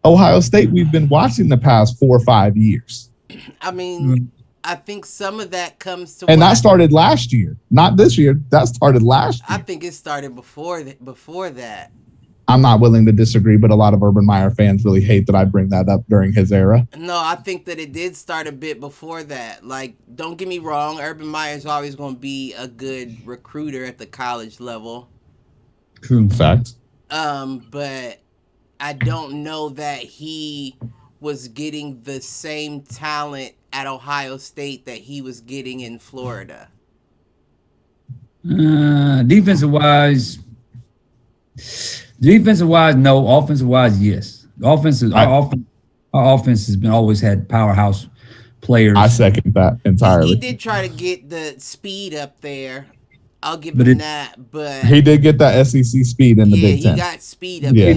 Ohio State we've been watching the past 4 or 5 years. I mean, I think some of that comes to, and that started last year, not this year. That started last year. I think it started before that. I'm not willing to disagree, but a lot of Urban Meyer fans really hate that I bring that up during his era. No, I think that it did start a bit before that. Like, don't get me wrong, Urban Meyer is always going to be a good recruiter at the college level. True fact. But I don't know that he was getting the same talent at Ohio State that he was getting in Florida. Defensive wise, no. Offensive wise, yes. Our offense has been always had powerhouse players. I second that entirely. He did try to get the speed up there. I'll give him that, but he did get that SEC speed in the Big Ten. He got speed up there.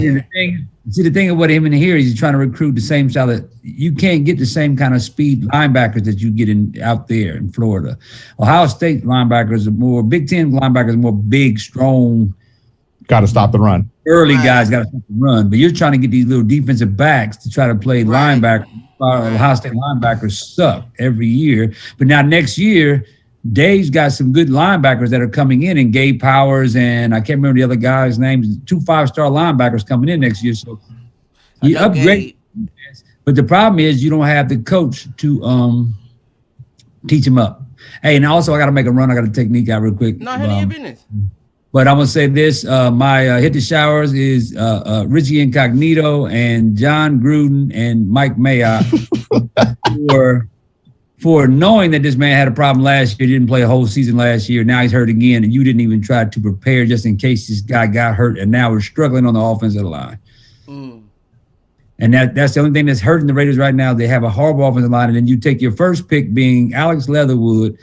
The thing about him in here is he's trying to recruit the same style that you can't get the same kind of speed linebackers that you get out there in Florida. Ohio State linebackers are more, Big Ten linebackers are more big, strong. Got to stop the run. Early guys got to stop the run, but you're trying to get these little defensive backs to try to play linebackers. Ohio State linebackers suck every year, but now next year, Dave's got some good linebackers that are coming in, and Gabe Powers and I can't remember the other guy's names. 2 5-star linebackers coming in next year, so you upgrade. But the problem is you don't have the coach to teach him up. Hey, and also I got to make a run. I got to take Nick out real quick. No, handle your business. But I'm gonna say this: my hit the showers is Richie Incognito and John Gruden and Mike Mayock for knowing that this man had a problem last year, didn't play a whole season last year. Now he's hurt again, and you didn't even try to prepare just in case this guy got hurt, and now we're struggling on the offensive line. And that's the only thing that's hurting the Raiders right now. They have a horrible offensive line, and then you take your first pick being Alex Leatherwood,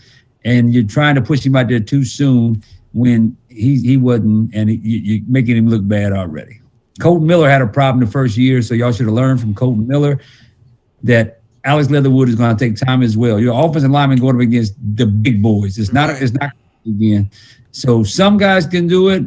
and you're trying to push him out there too soon when he wasn't, and you're making him look bad already. Colton Miller had a problem the first year, so y'all should have learned from Colton Miller that Alex Leatherwood is going to take time as well. Your offensive lineman going up against the big boys. It's not again. So some guys can do it,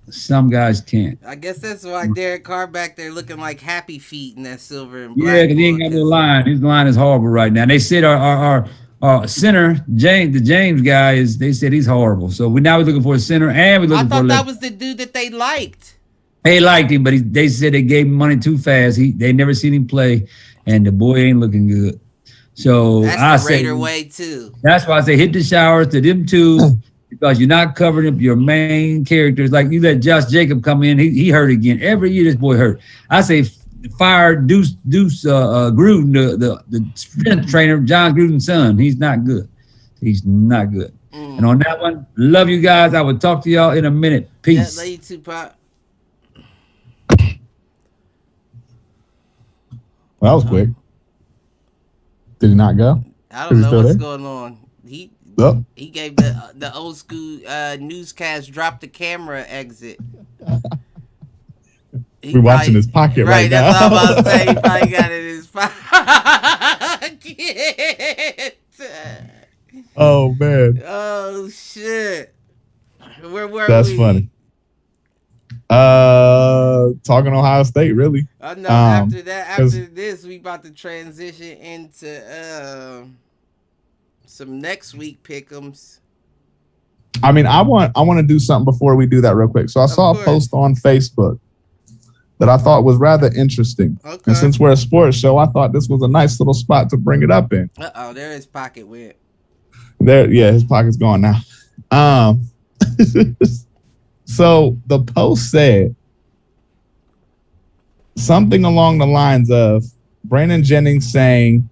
some guys can't. I guess that's why Derek Carr back there looking like Happy Feet in that silver and black. Yeah, because he ain't got no line. His line is horrible right now. They said our center, the James guy, they said he's horrible. So we're looking for a center, and we're looking for. I thought that was the dude that they liked. They liked him, but they said they gave him money too fast. They never seen him play. And the boy ain't looking good. So that's the Raider way too. That's why I say hit the showers to them too, because you're not covering up your main characters. Like you let Josh Jacob come in, he hurt again. Every year this boy hurt. I say fire Deuce Gruden, the strength trainer, John Gruden's son. He's not good. He's not good. And on that one, love you guys. I will talk to y'all in a minute. Peace. Yeah, love you too, Pop. Well, that was quick. Did he not go? I don't know what's going on. Oh. He gave the old school newscast drop the camera exit. We're watching his pocket right now. That's what I'm about to say. He probably got it in his pocket. Oh man. Oh shit. Where were we? That's funny. Talking Ohio State, really. No, after this, we about to transition into some next week pick'ems. I mean, I want to do something before we do that real quick. So I saw a post on Facebook that I thought was rather interesting. Okay. And since we're a sports show, I thought this was a nice little spot to bring it up in. There his pocket went. His pocket's gone now. So the post said something along the lines of Brandon Jennings saying,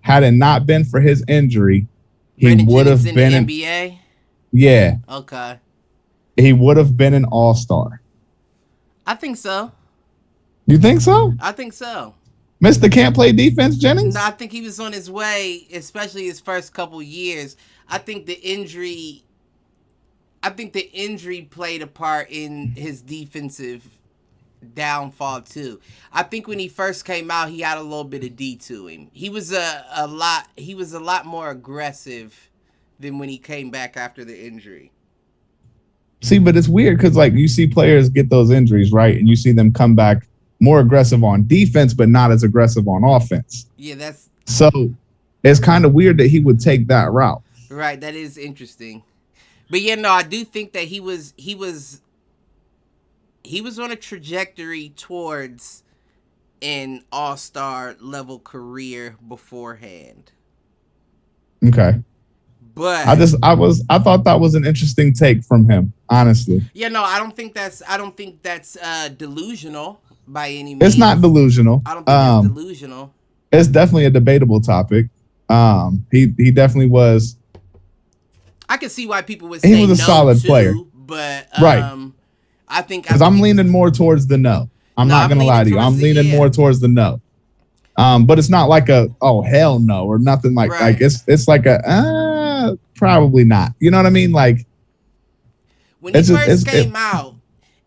had it not been for his injury, he would have been in the NBA. Yeah. Okay. He would have been an all-star. I think so. You think so? I think so. Mr. Can't play defense, Jennings? No, I think he was on his way, especially his first couple years. I think the injury played a part in his defensive downfall too. I think when he first came out, he had a little bit of D to him. He was a lot more aggressive than when he came back after the injury. See, but it's weird because like you see players get those injuries, right? And you see them come back more aggressive on defense, but not as aggressive on offense. Yeah, so it's kind of weird that he would take that route. Right, that is interesting. But yeah, no, I do think that he was on a trajectory towards an all-star level career beforehand. Okay. But I thought that was an interesting take from him, honestly. Yeah, no, I don't think that's delusional by any means. It's not delusional. I don't think it's delusional. It's definitely a debatable topic. He definitely was. I can see why people would say he was a solid player, but right. I think because I'm leaning more towards the no. I'm not gonna lie to you. I'm leaning more towards the no. But it's not like a hell no or nothing like it's like a probably not. You know what I mean? Like when he first came out,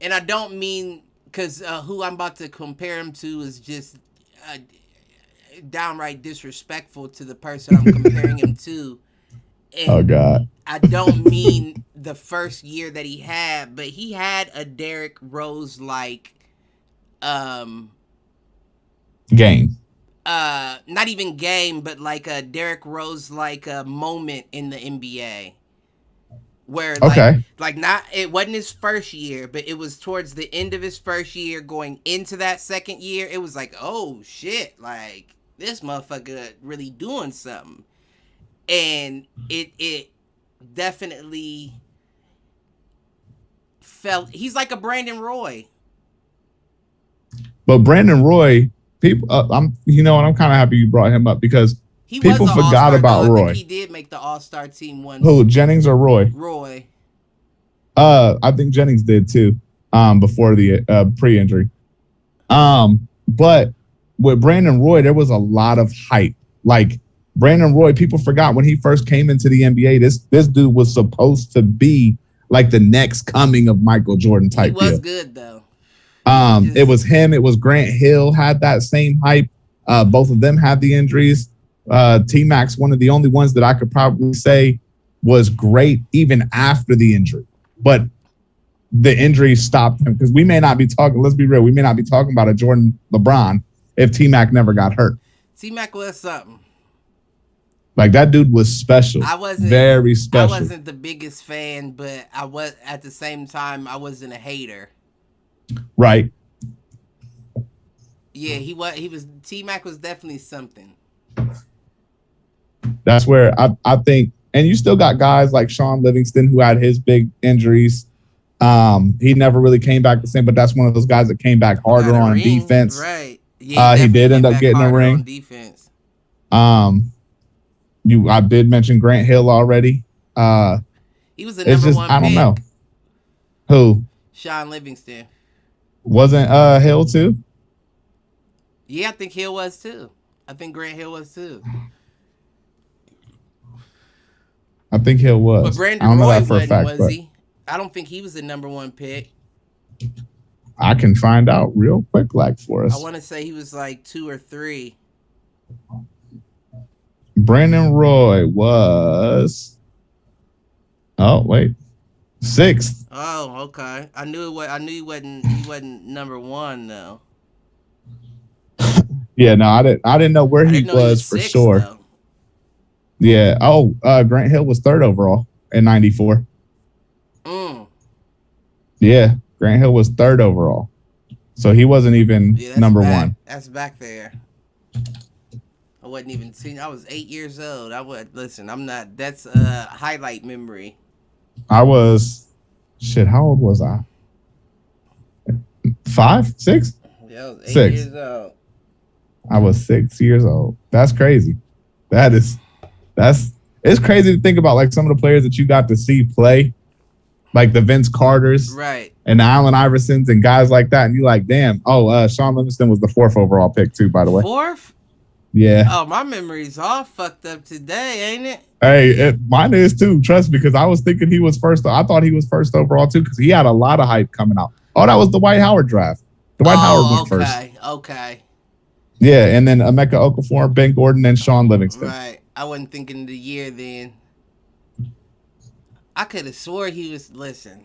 and I don't mean because who I'm about to compare him to is just downright disrespectful to the person I'm comparing him to. And oh God. I don't mean the first year that he had, but he had a Derrick Rose like game. Not even game, but like a Derrick Rose like a moment in the NBA. Where it wasn't his first year, but it was towards the end of his first year going into that second year. It was like, oh shit, like this motherfucker really doing something. And it definitely felt he's like a Brandon Roy. But Brandon Roy, people, I'm kind of happy you brought him up because people forgot about Roy. I think he did make the All-Star team once. Who, Jennings or Roy? Roy. I think Jennings did too. Before the pre-injury. But with Brandon Roy, there was a lot of hype. Like Brandon Roy, people forgot when he first came into the NBA, this dude was supposed to be like the next coming of Michael Jordan type. He was good though. It was him. It was Grant Hill had that same hype. Both of them had the injuries. T-Mac's one of the only ones that I could probably say was great even after the injury. But the injury stopped him because we may not be talking, let's be real, we may not be talking about a Jordan LeBron if T-Mac never got hurt. T-Mac was something. Like that dude was special. Very special. I wasn't the biggest fan, but I was at the same time I wasn't a hater. Right. Yeah, he was T-Mac was definitely something. That's where I think, and you still got guys like Sean Livingston who had his big injuries. He never really came back the same, but that's one of those guys that came back harder on defense. Right. Yeah, he did end up getting a ring. On defense. I did mention Grant Hill already. He was the number one pick. I don't know. Who? Sean Livingston. Wasn't Hill too? Yeah, I think Hill was too. I think Grant Hill was too. I think Hill But was. I Brandon don't know Roy that for a wasn't, fact, was but he? I don't think he was the number one pick. I can find out real quick, like for I us. want to say he was like 2 or 3. Brandon Roy was. Oh wait, 6th. Oh, okay. I knew it. I knew he wasn't. He wasn't number 1 though. Yeah, no, I didn't know where I he didn't know he was was for 6 sure. though. Yeah. Oh, Grant Hill was 3rd overall in '94. Yeah, Grant Hill was 3rd overall, so he wasn't even number 1. That's back there. I wasn't even seen. I was 8 years old. I would listen. I'm not. That's highlight memory. I was, shit. How old was I? 5, 6. Yeah, I was 8 6. years old. I was 6 years old. That's crazy. It's crazy to think about, like some of the players that you got to see play, like the Vince Carters, right, and the Allen Iversons and guys like that, and you're like, damn. Oh, Sean Livingston was the 4th overall pick too, by the way. 4th? Yeah. Oh, my memory's all fucked up today, ain't it? Hey, mine is too. Trust me, because I was thinking he was first. I thought he was 1st overall too, because he had a lot of hype coming out. Oh, that was the Dwight Howard draft. Dwight Howard went first. Okay. Yeah, and then Emeka Okafor, Ben Gordon, and Sean Livingston. Right. I wasn't thinking of the year then. I could have swore he was. Listen.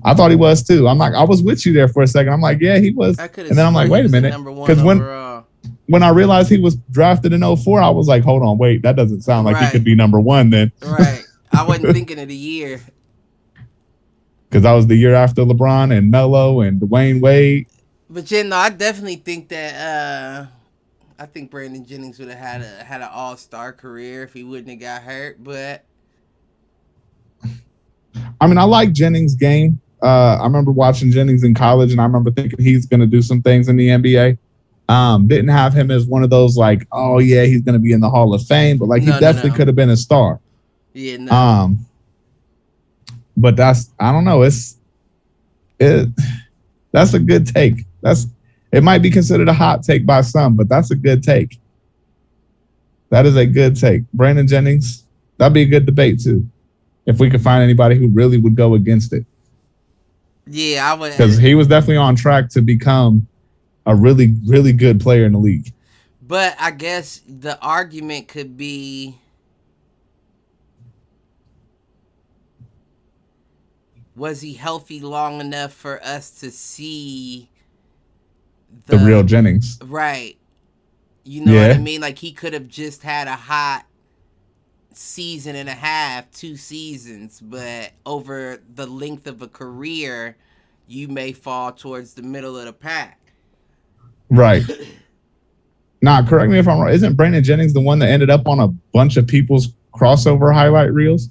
I thought he was too. I was with you there for a second. I'm like, yeah, he was. And then I'm like, wait a minute, because when I realized he was drafted in 04, I was like, hold on, wait, that doesn't sound like he could be number 1 then. Right. I wasn't thinking of the year. Because that was the year after LeBron and Melo and Dwayne Wade. But yeah, no, I definitely think that I think Brandon Jennings would have had an all-star career if he wouldn't have got hurt. But I mean, I like Jennings' game. I remember watching Jennings in college, and I remember thinking he's going to do some things in the NBA. Didn't have him as one of those like, oh yeah, he's going to be in the Hall of Fame, but like he definitely could have been a star. Yeah, no. But I don't know. That's a good take. It might be considered a hot take by some, but that's a good take. That is a good take. Brandon Jennings, that'd be a good debate too, if we could find anybody who really would go against it. Yeah, I would. Because he was definitely on track to become a really, really good player in the league. But I guess the argument could be, was he healthy long enough for us to see the real Jennings? Right. You know what I mean? Like he could have just had a hot season and a half, 2 seasons, but over the length of a career, you may fall towards the middle of the pack. Right. Nah, correct me if I'm wrong. Isn't Brandon Jennings the one that ended up on a bunch of people's crossover highlight reels?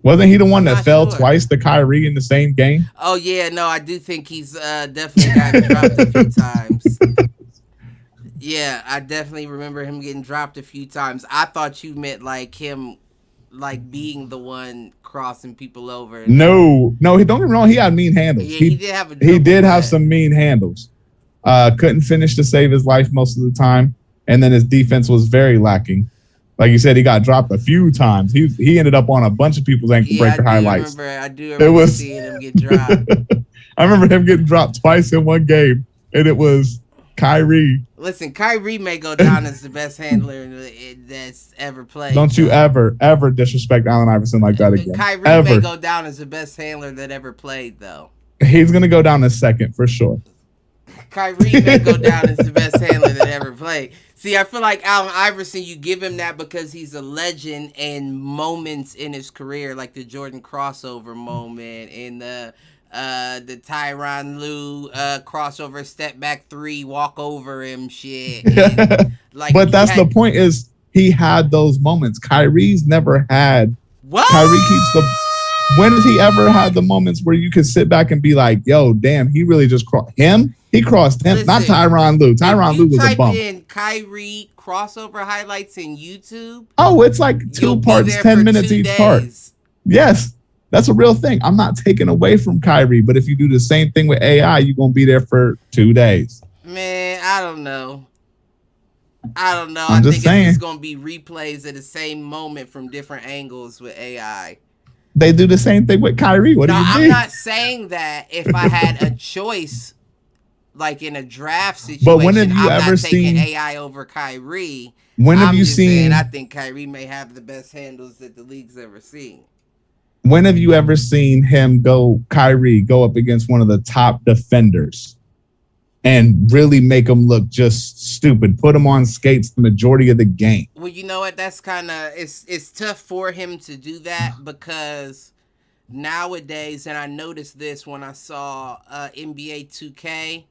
Wasn't he the one that fell twice to Kyrie in the same game? Oh, yeah. No, I do think he's definitely got dropped a few times. Yeah, I definitely remember him getting dropped a few times. I thought you meant like him like being the one crossing people over. No, don't get me wrong. He had mean handles. Yeah, he did have he did have some mean handles. Couldn't finish to save his life most of the time. And then his defense was very lacking. Like you said, he got dropped a few times. He ended up on a bunch of people's ankle breaker highlights. I do remember seeing him get dropped. I remember him getting dropped twice in one game, and it was Kyrie. Listen, Kyrie may go down as the best handler that's ever played. Don't you ever disrespect Allen Iverson like that again. Kyrie may go down as the best handler that ever played, though. He's going to go down as second for sure. Kyrie may go down as the best handler that ever played. See, I feel like Allen Iverson, you give him that because he's a legend, and moments in his career, like the Jordan crossover moment and the Tyronn Lue crossover step back 3 walk over him shit. And, like, but that's the point, is he had those moments. Kyrie's never had. What? Kyrie keeps the. When has he ever had the moments where you could sit back and be like, yo, damn, he really just crossed him? He crossed him, not Tyronn Lue. Tyronn Lue was a bump. Type in Kyrie crossover highlights in YouTube. Oh, it's like 2 parts, 10 minutes each part. Yes, that's a real thing. I'm not taking away from Kyrie, but if you do the same thing with AI, you're going to be there for 2 days. Man, I don't know. I I'm just think it's saying. just gonna be replays of the same moment from different angles with AI. They do the same thing with Kyrie. What do No, you I'm mean? not saying that if I had a choice, like in a draft But when situation, have you I'm ever not taking seen? AI over Kyrie. When have I'm you just saying I seen? think Kyrie may have the best handles that the league's ever seen. When have you ever seen Kyrie go up against one of the top defenders and really make him look just stupid? Put him on skates the majority of the game. Well, you know what? That's kind of it's tough for him to do that because nowadays, and I noticed this when I saw NBA 2K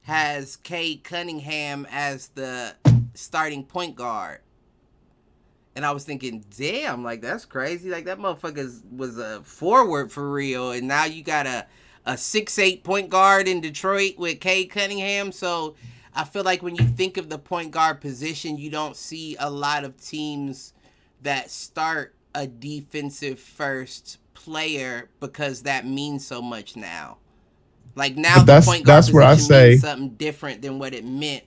has Cade Cunningham as the starting point guard. And I was thinking, damn, like that's crazy. Like that motherfucker was a forward for real. And now you got a 6'8" point guard in Detroit with Cade Cunningham. So I feel like when you think of the point guard position, you don't see a lot of teams that start a defensive first player because that means so much now. Like now But the point guard that's where I position say. means something different than what it meant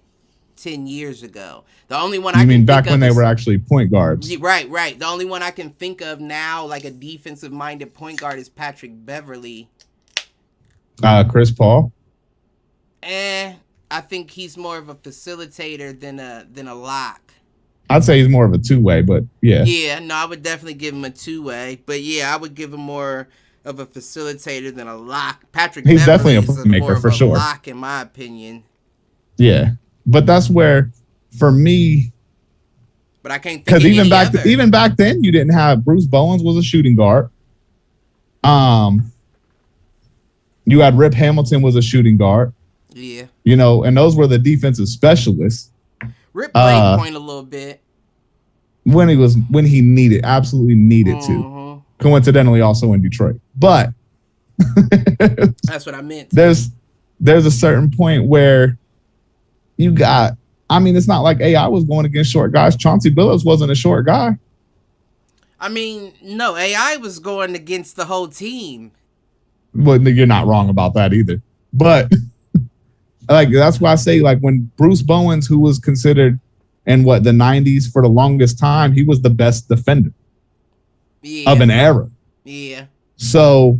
10 years ago. The only one I You can mean think back of when they is were actually point guards? right. The only one I can think of now, like a defensive minded point guard, is Patrick Beverly. Chris Paul. I think he's more of a facilitator than a lock. I'd say he's more of a two-way, but yeah. Yeah, no, I would definitely give him a two-way. But yeah, I would give him more of a facilitator than a lock. Patrick He's Beverly definitely a is more playmaker of for a sure. lock, in my opinion. Yeah, but that's where, for me, but I can't think of because other. even back then, you didn't have Bruce Bowens was a shooting guard. You had Rip Hamilton was a shooting guard. Yeah, you know, and those were the defensive specialists. Rip played point a little bit when he absolutely needed to. Coincidentally, also in Detroit, but that's what I meant. There's a certain point where you got. I mean, it's not like AI was going against short guys. Chauncey Billups wasn't a short guy. I mean, no, AI was going against the whole team. Well, you're not wrong about that either. But like that's why I say, like, when Bruce Bowens, who was considered in the 90s for the longest time, he was the best defender of an era. Yeah. So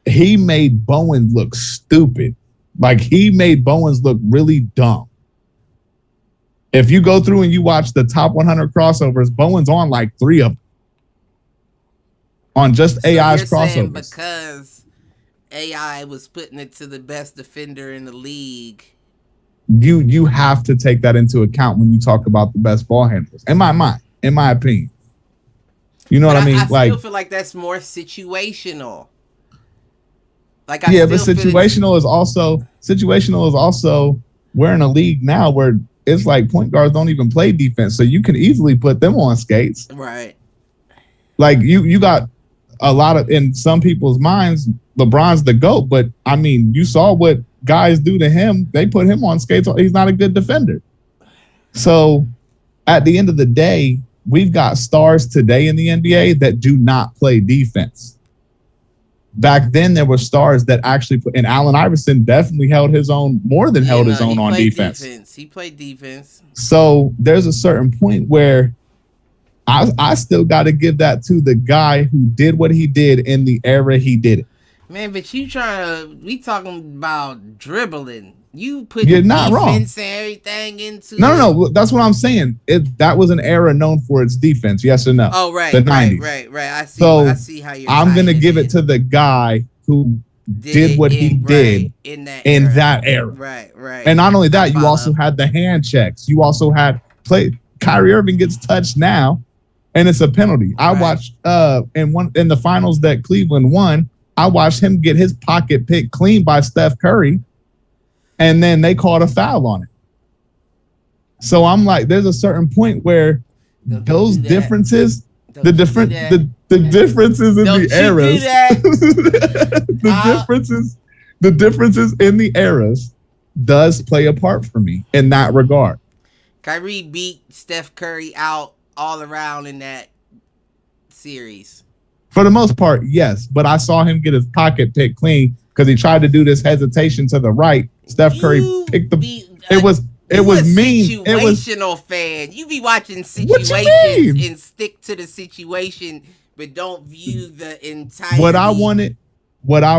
he made Bowens look stupid. Like, he made Bowens look really dumb. If you go through and you watch the top 100 crossovers, Bowens on like 3 of them. On just so AI's you're crossovers. Saying because AI was putting it to the best defender in the league. You have to take that into account when you talk about the best ball handlers. In my mind, in my opinion. You know what I mean? I still feel like that's more situational. Like but situational is also we're in a league now where it's like point guards don't even play defense, so you can easily put them on skates. Right. Like you got a lot of, in some people's minds, LeBron's the GOAT, but I mean, you saw what guys do to him. They put him on skates. He's not a good defender. So at the end of the day, we've got stars today in the NBA that do not play defense. Back then, there were stars that actually and Allen Iverson definitely held his own, more than held his own on defense. He played defense. So there's a certain point where I still got to give that to the guy who did what he did in the era he did it. Man, but we talking about dribbling. You put You're not defense wrong. And everything into No, that's what I'm saying. That was an era known for its defense, yes or no? Oh, right, the 90s. Right. I see how you're I'm going to give it to the guy who did what he did in that era. Right. And not only that, you also had the hand checks. You also had Kyrie Irving gets touched now, and it's a penalty. I watched in the finals that Cleveland won, I watched him get his pocket picked clean by Steph Curry, and then they called a foul on it. So I'm like, there's a certain point where those differences, the differences in the eras, the differences in the eras does play a part for me in that regard. Kyrie beat Steph Curry out all around in that series. For the most part, yes. But I saw him get his pocket picked clean because he tried to do this hesitation to the right. Steph Curry picked the... It was mean. It was situational fan. You be watching situations and stick to the situation, but don't view the entirety. What I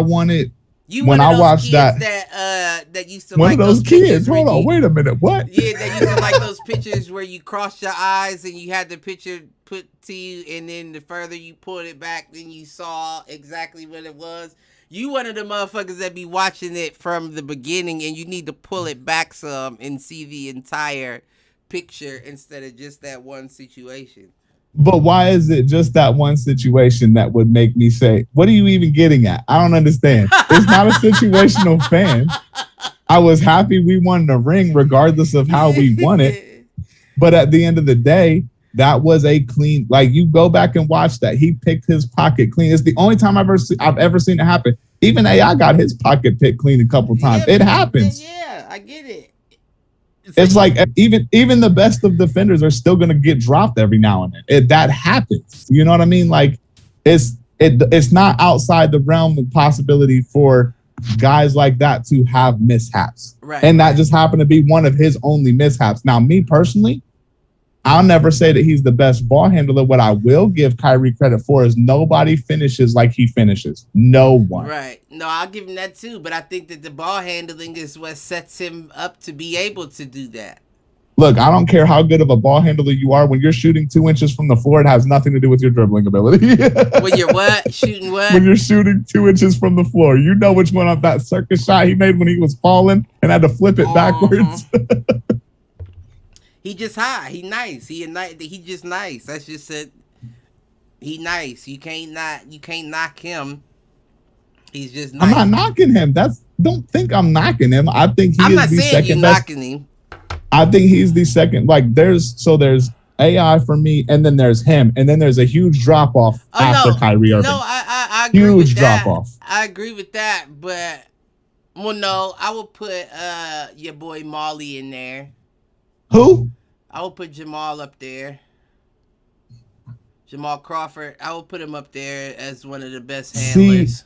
wanted. You when one of I those watched kids that used to one like of those kids. Hold on, you, wait a minute. What? Yeah, that used to like those pictures where you crossed your eyes and you had the picture put to you, and then the further you pulled it back, then you saw exactly what it was. You one of the motherfuckers that be watching it from the beginning, and you need to pull it back some and see the entire picture instead of just that one situation. But why is it just that one situation that would make me say, what are you even getting at? I don't understand. It's not a situational fan. I was happy we won the ring regardless of how we won it. But at the end of the day, that was a clean, like you go back and watch that. He picked his pocket clean. It's the only time I've ever seen it happen. Even AI got his pocket picked clean a couple times. It happens. Yeah, I get it. It's like even the best of defenders are still going to get dropped every now and then. That happens. You know what I mean? Like it's not outside the realm of possibility for guys like that to have mishaps. Right. And that just happened to be one of his only mishaps. Now, me personally, I'll never say that he's the best ball handler. What I will give Kyrie credit for is nobody finishes like he finishes. No one. Right. No, I'll give him that too. But I think that the ball handling is what sets him up to be able to do that. Look, I don't care how good of a ball handler you are. When you're shooting 2 inches from the floor, it has nothing to do with your dribbling ability. When you're what? Shooting what? When you're shooting 2 inches from the floor. You know which one of that circus shot he made when he was falling and had to flip it backwards. He just high. He nice. He just nice. That's just it. He nice. You can't knock him. He's just nice. I'm not knocking him. Don't think I'm knocking him. I think he is the second best. Knocking him. I think he's the second. Like there's AI for me, and then there's him, and then there's a huge drop off after Kyrie Irving. No, I agree huge with that. drop off. I agree with that, but no, I will put your boy Molly in there. Who? I will put Jamal up there. Jamal Crawford. I will put him up there as one of the best handlers.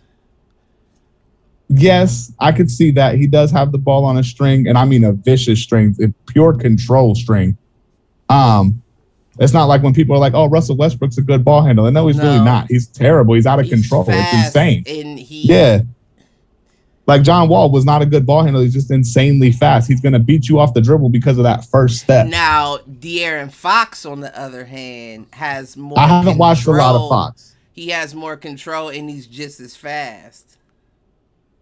Yes, I could see that. He does have the ball on a string, and I mean a vicious string, a pure control string. It's not like when people are like, "Oh, Russell Westbrook's a good ball handler." No, he's really not. He's terrible. He's out of control. It's insane. Yeah. Like John Wall was not a good ball handler. He's just insanely fast. He's going to beat you off the dribble because of that first step. Now, De'Aaron Fox, on the other hand, has more I haven't watched a lot of Fox. He has more control, and he's just as fast.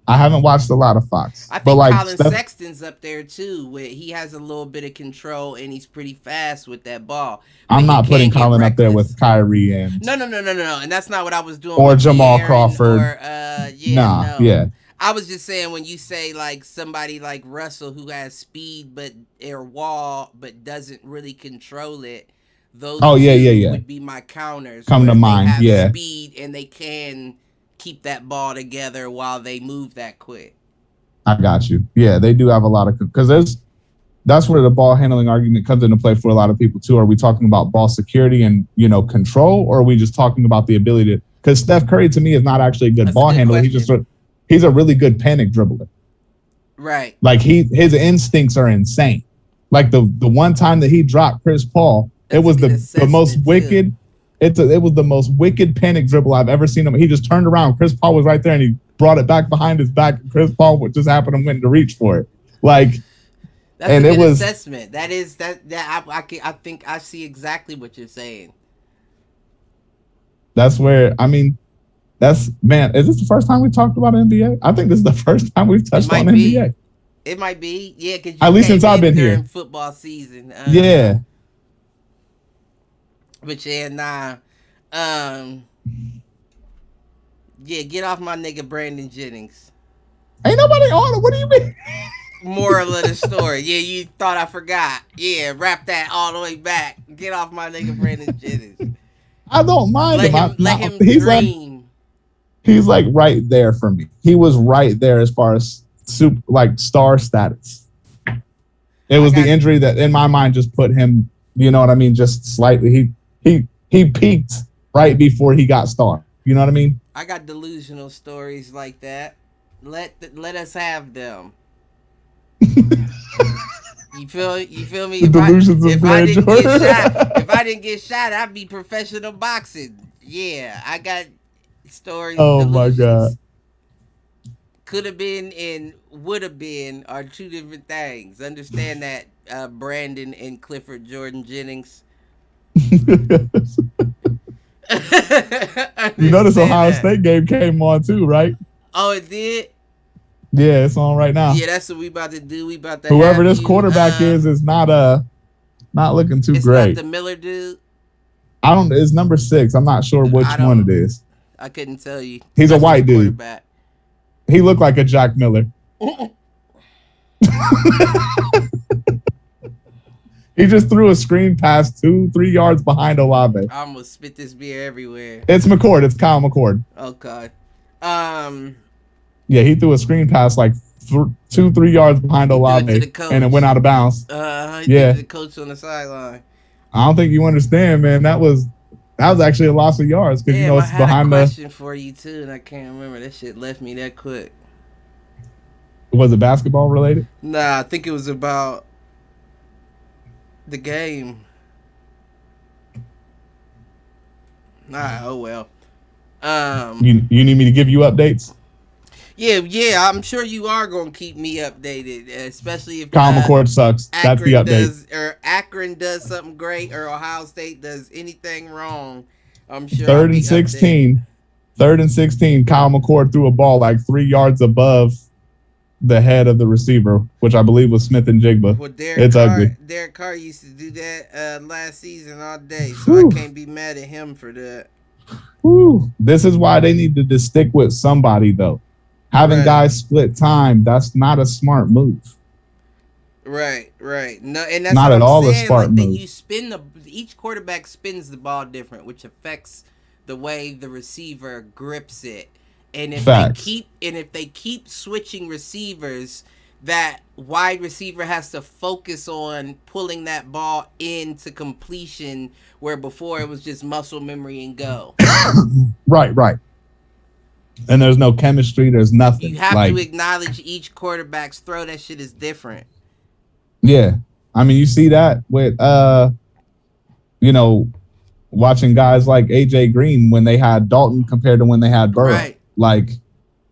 I haven't watched a lot of Fox. I think Colin Sexton's up there, too. He has a little bit of control, and he's pretty fast with that ball. I'm not putting Colin up there with Kyrie and... No. And that's not what I was doing. Or Jamal Crawford. Yeah. I was just saying when you say like somebody like Russell who has speed or Wall but doesn't really control it, those would be my counters. Come to mind, they have speed and they can keep that ball together while they move that quick. I got you. Yeah, they do have a lot of because that's where the ball handling argument comes into play for a lot of people too. Are we talking about ball security and control, or are we just talking about the ability to? Because Steph Curry to me is not actually a good ball handler. He's a really good panic dribbler. Right. Like his instincts are insane. Like the one time that he dropped Chris Paul, it was the most wicked. It was the most wicked panic dribble I've ever seen him. He just turned around. Chris Paul was right there, and he brought it back behind his back. And Chris Paul just happened to went to reach for it. Like, that's a good assessment. That is that. I think I see exactly what you're saying. That's where is this the first time we talked about NBA? I think this is the first time we've touched on NBA. It might be, yeah. At least since I've been here. Football season. Yeah. But yeah, get off my nigga Brandon Jennings. Ain't nobody on it. What do you mean? Moral of the story. Yeah, you thought I forgot. Yeah, wrap that all the way back. Get off my nigga Brandon Jennings. I don't mind him. Let him dream. He's like right there for me. He was right there as far as star status. It was the injury that in my mind just put him, you know what I mean, just slightly. He peaked right before he got star. You know what I mean? I got delusional stories like that. Let us have them. You feel me? The delusions of grandeur. If I didn't get shot, I'd be professional boxing. Yeah, I got stories. Oh my God. Could have been and would have been are two different things. Understand that, Brandon and Clifford Jordan Jennings. You notice Ohio State game came on too, right? Oh, it did? Yeah, it's on right now. Yeah, that's what we about to do. We about to whoever this quarterback is not looking too great. It's not the Miller dude. It's number 6. I'm not sure which one it is. I couldn't tell you. He's a white dude. He looked like a Jack Miller. He just threw a screen pass 2-3 yards behind Olave. I almost spit this beer everywhere. It's McCord. It's Kyle McCord. Okay. Yeah, he threw a screen pass like 2-3 yards behind Olave, and it went out of bounds. Yeah, the coach on the sideline. I don't think you understand, man. That was actually a loss of yards because it's behind the. I had a question for you too, and I can't remember. That shit left me that quick. Was it basketball related? Nah, I think it was about the game. Nah, oh well. You need me to give you updates? Yeah, I'm sure you are gonna keep me updated, especially if Kyle McCord sucks. That's the update. Akron does something great, or Ohio State does anything wrong. I'm sure. 3rd and 16. 3rd and 16. Kyle McCord threw a ball like 3 yards above the head of the receiver, which I believe was Smith and Jigba. Well, ugly. Derek Carr used to do that last season all day, so I can't be mad at him for that. Whew. This is why they needed to stick with somebody, though. Having guys split time, that's not a smart move. Right. No, and that's not at all a smart move. Each quarterback spins the ball different, which affects the way the receiver grips it. And if they keep switching receivers, that wide receiver has to focus on pulling that ball into completion, where before it was just muscle memory and go. Right. And there's no chemistry. There's nothing. You have to acknowledge each quarterback's throw. That shit is different. Yeah. I mean, you see that with, watching guys like AJ Green when they had Dalton compared to when they had Burrow. Right. Like,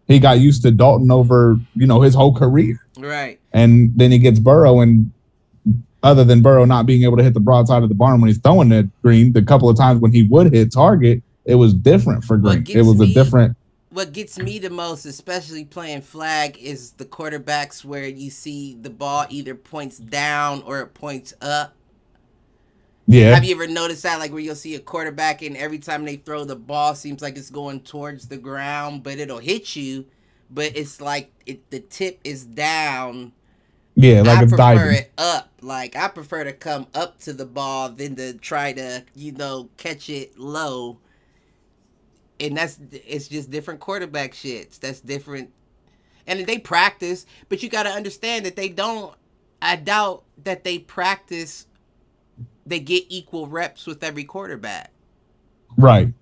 he got used to Dalton over, his whole career. Right. And then he gets Burrow, and other than Burrow not being able to hit the broadside of the barn when he's throwing at Green, the couple of times when he would hit target, it was different for Green. It was a different. What gets me the most, especially playing flag, is the quarterbacks where you see the ball either points down or it points up. Yeah. Have you ever noticed that? Like where you'll see a quarterback and every time they throw the ball, seems like it's going towards the ground, but it'll hit you. But it's like the tip is down. Yeah, like it's diving. I prefer it up. Like I prefer to come up to the ball than to try to, catch it low. And it's just different quarterback shits. That's different. And they practice, but you got to understand that they don't. I doubt that they practice. They get equal reps with every quarterback. Right.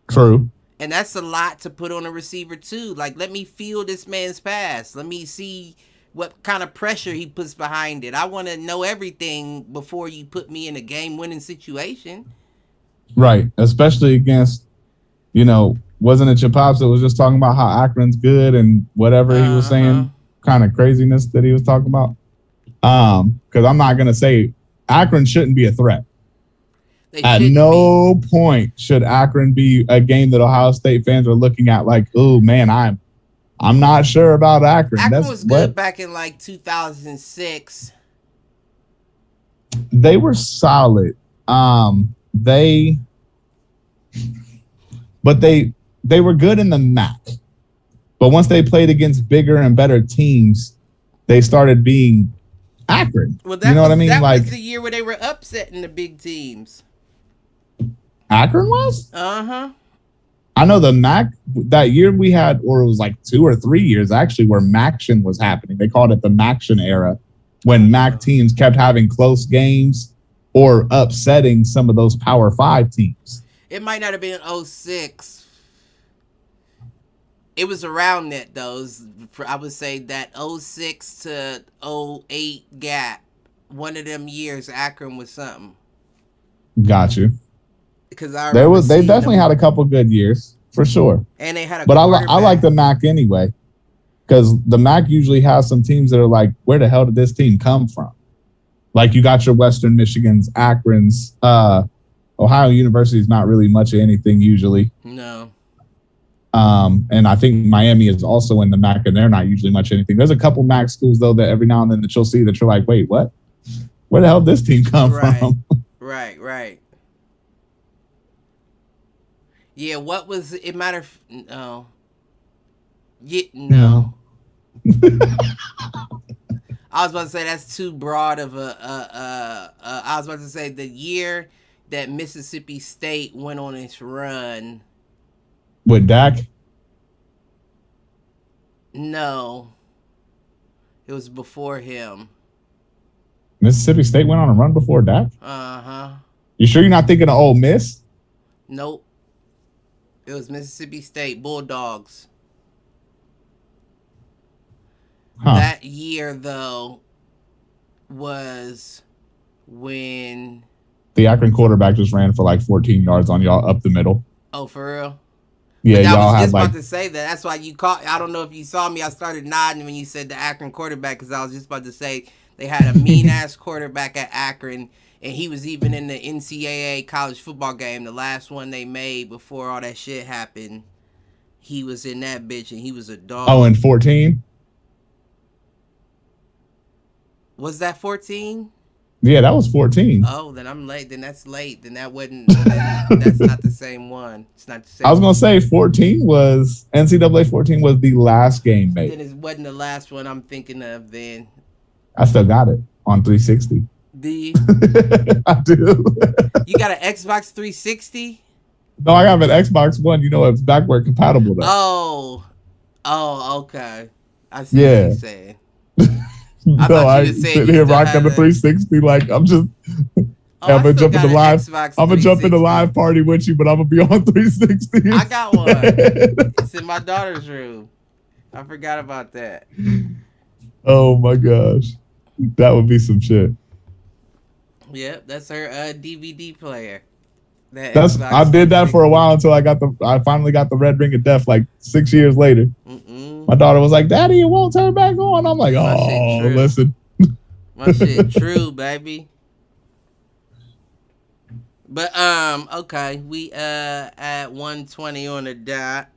True. And that's a lot to put on a receiver too. Like, let me feel this man's pass. Let me see what kind of pressure he puts behind it. I want to know everything before you put me in a game-winning situation. Right. Especially against, wasn't it your pops that was just talking about how Akron's good and whatever he was saying, kind of craziness that he was talking about? Because I'm not going to say Akron shouldn't be a threat. At no point should Akron be a game that Ohio State fans are looking at like, oh man, I'm not sure about Akron. Akron was good back in like 2006. They were solid. They were good in the MAC. But once they played against bigger and better teams, they started being Akron. Well, that was the year where they were upsetting the big teams. Akron was? Uh-huh. I know the MAC, that year we had, or it was like 2 or 3 years actually, where MACtion was happening. They called it the MACtion era, when MAC teams kept having close games or upsetting some of those Power 5 teams. It might not have been 06. It was around that, though. I would say that 06 to 08 gap. one of them years Akron was something. Got you. Because I they definitely had a couple good years for sure. And they had a but quarterback. I like the MAC anyway, because the MAC usually has some teams that are like, where the hell did this team come from? Like you got your Western Michigans, Akrons, Ohio University is not really much of anything usually. No. And I think Miami is also in the MAC, and they're not usually much anything. There's a couple MAC schools though that every now and then that you'll see that you're like, wait, what? Where the hell did this team come from? Right. Yeah, what was it? Matter? No. Yeah, no. I was about to say that's too broad of I was about to say the year that Mississippi State went on its run. With Dak? No. It was before him. Mississippi State went on a run before Dak? Uh-huh. You sure you're not thinking of Ole Miss? Nope. It was Mississippi State Bulldogs. Huh. That year, though, was when the Akron quarterback just ran for like 14 yards on y'all up the middle. Oh, for real? Yeah, y'all I was just about to say that. That's why you caught. I don't know if you saw me. I started nodding when you said the Akron quarterback because I was just about to say they had a mean ass quarterback at Akron, and he was even in the NCAA college football game, the last one they made before all that shit happened. He was in that bitch, and he was a dog. Oh, in 14? Was that 14? Yeah, that was 14. Oh, then I'm late. Then that's late. Then that wasn't. That's not the same one. It's not the same. I was gonna say 14 was NCAA 14 was the last game made. Then it wasn't the last one I'm thinking of. Then I still got it on 360. Do you? I do. You got an Xbox 360? No, I have an Xbox One. You know, it's backward compatible though. Oh, okay. I see what you're saying. I sit here rocking the 360 like I'm just. I'm gonna jump in the live. I'm gonna jump in the live party with you, but I'm gonna be on 360. I got one. It's in my daughter's room. I forgot about that. Oh my gosh, that would be some shit. Yep, that's her DVD player. I did that for a while until I finally got the Red Ring of Death like 6 years later. My daughter was like, "Daddy, it won't turn back on." I'm like, "Oh, listen." My shit true, baby. But okay, we at 120 on the dot.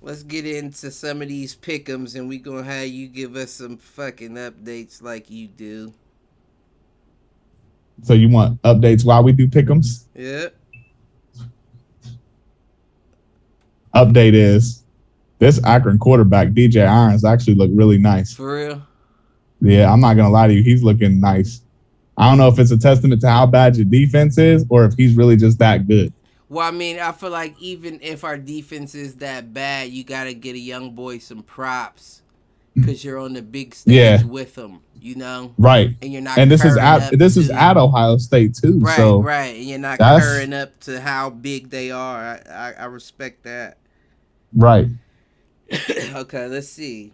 Let's get into some of these pick'ems, and we gonna have you give us some fucking updates like you do. So you want updates while we do pick'ems? Yep. Update is this Akron quarterback DJ Irons actually looked really nice. For real? Yeah, I'm not gonna lie to you, he's looking nice. I don't know if it's a testament to how bad your defense is or if he's really just that good. Well, I mean, I feel like even if our defense is that bad, you got to get a young boy some props because you're on the big stage with him, you know? Right. And you're not. And this is at Ohio State too. Right, so right. And you're not curring up to how big they are. I respect that. Right. Okay, let's see.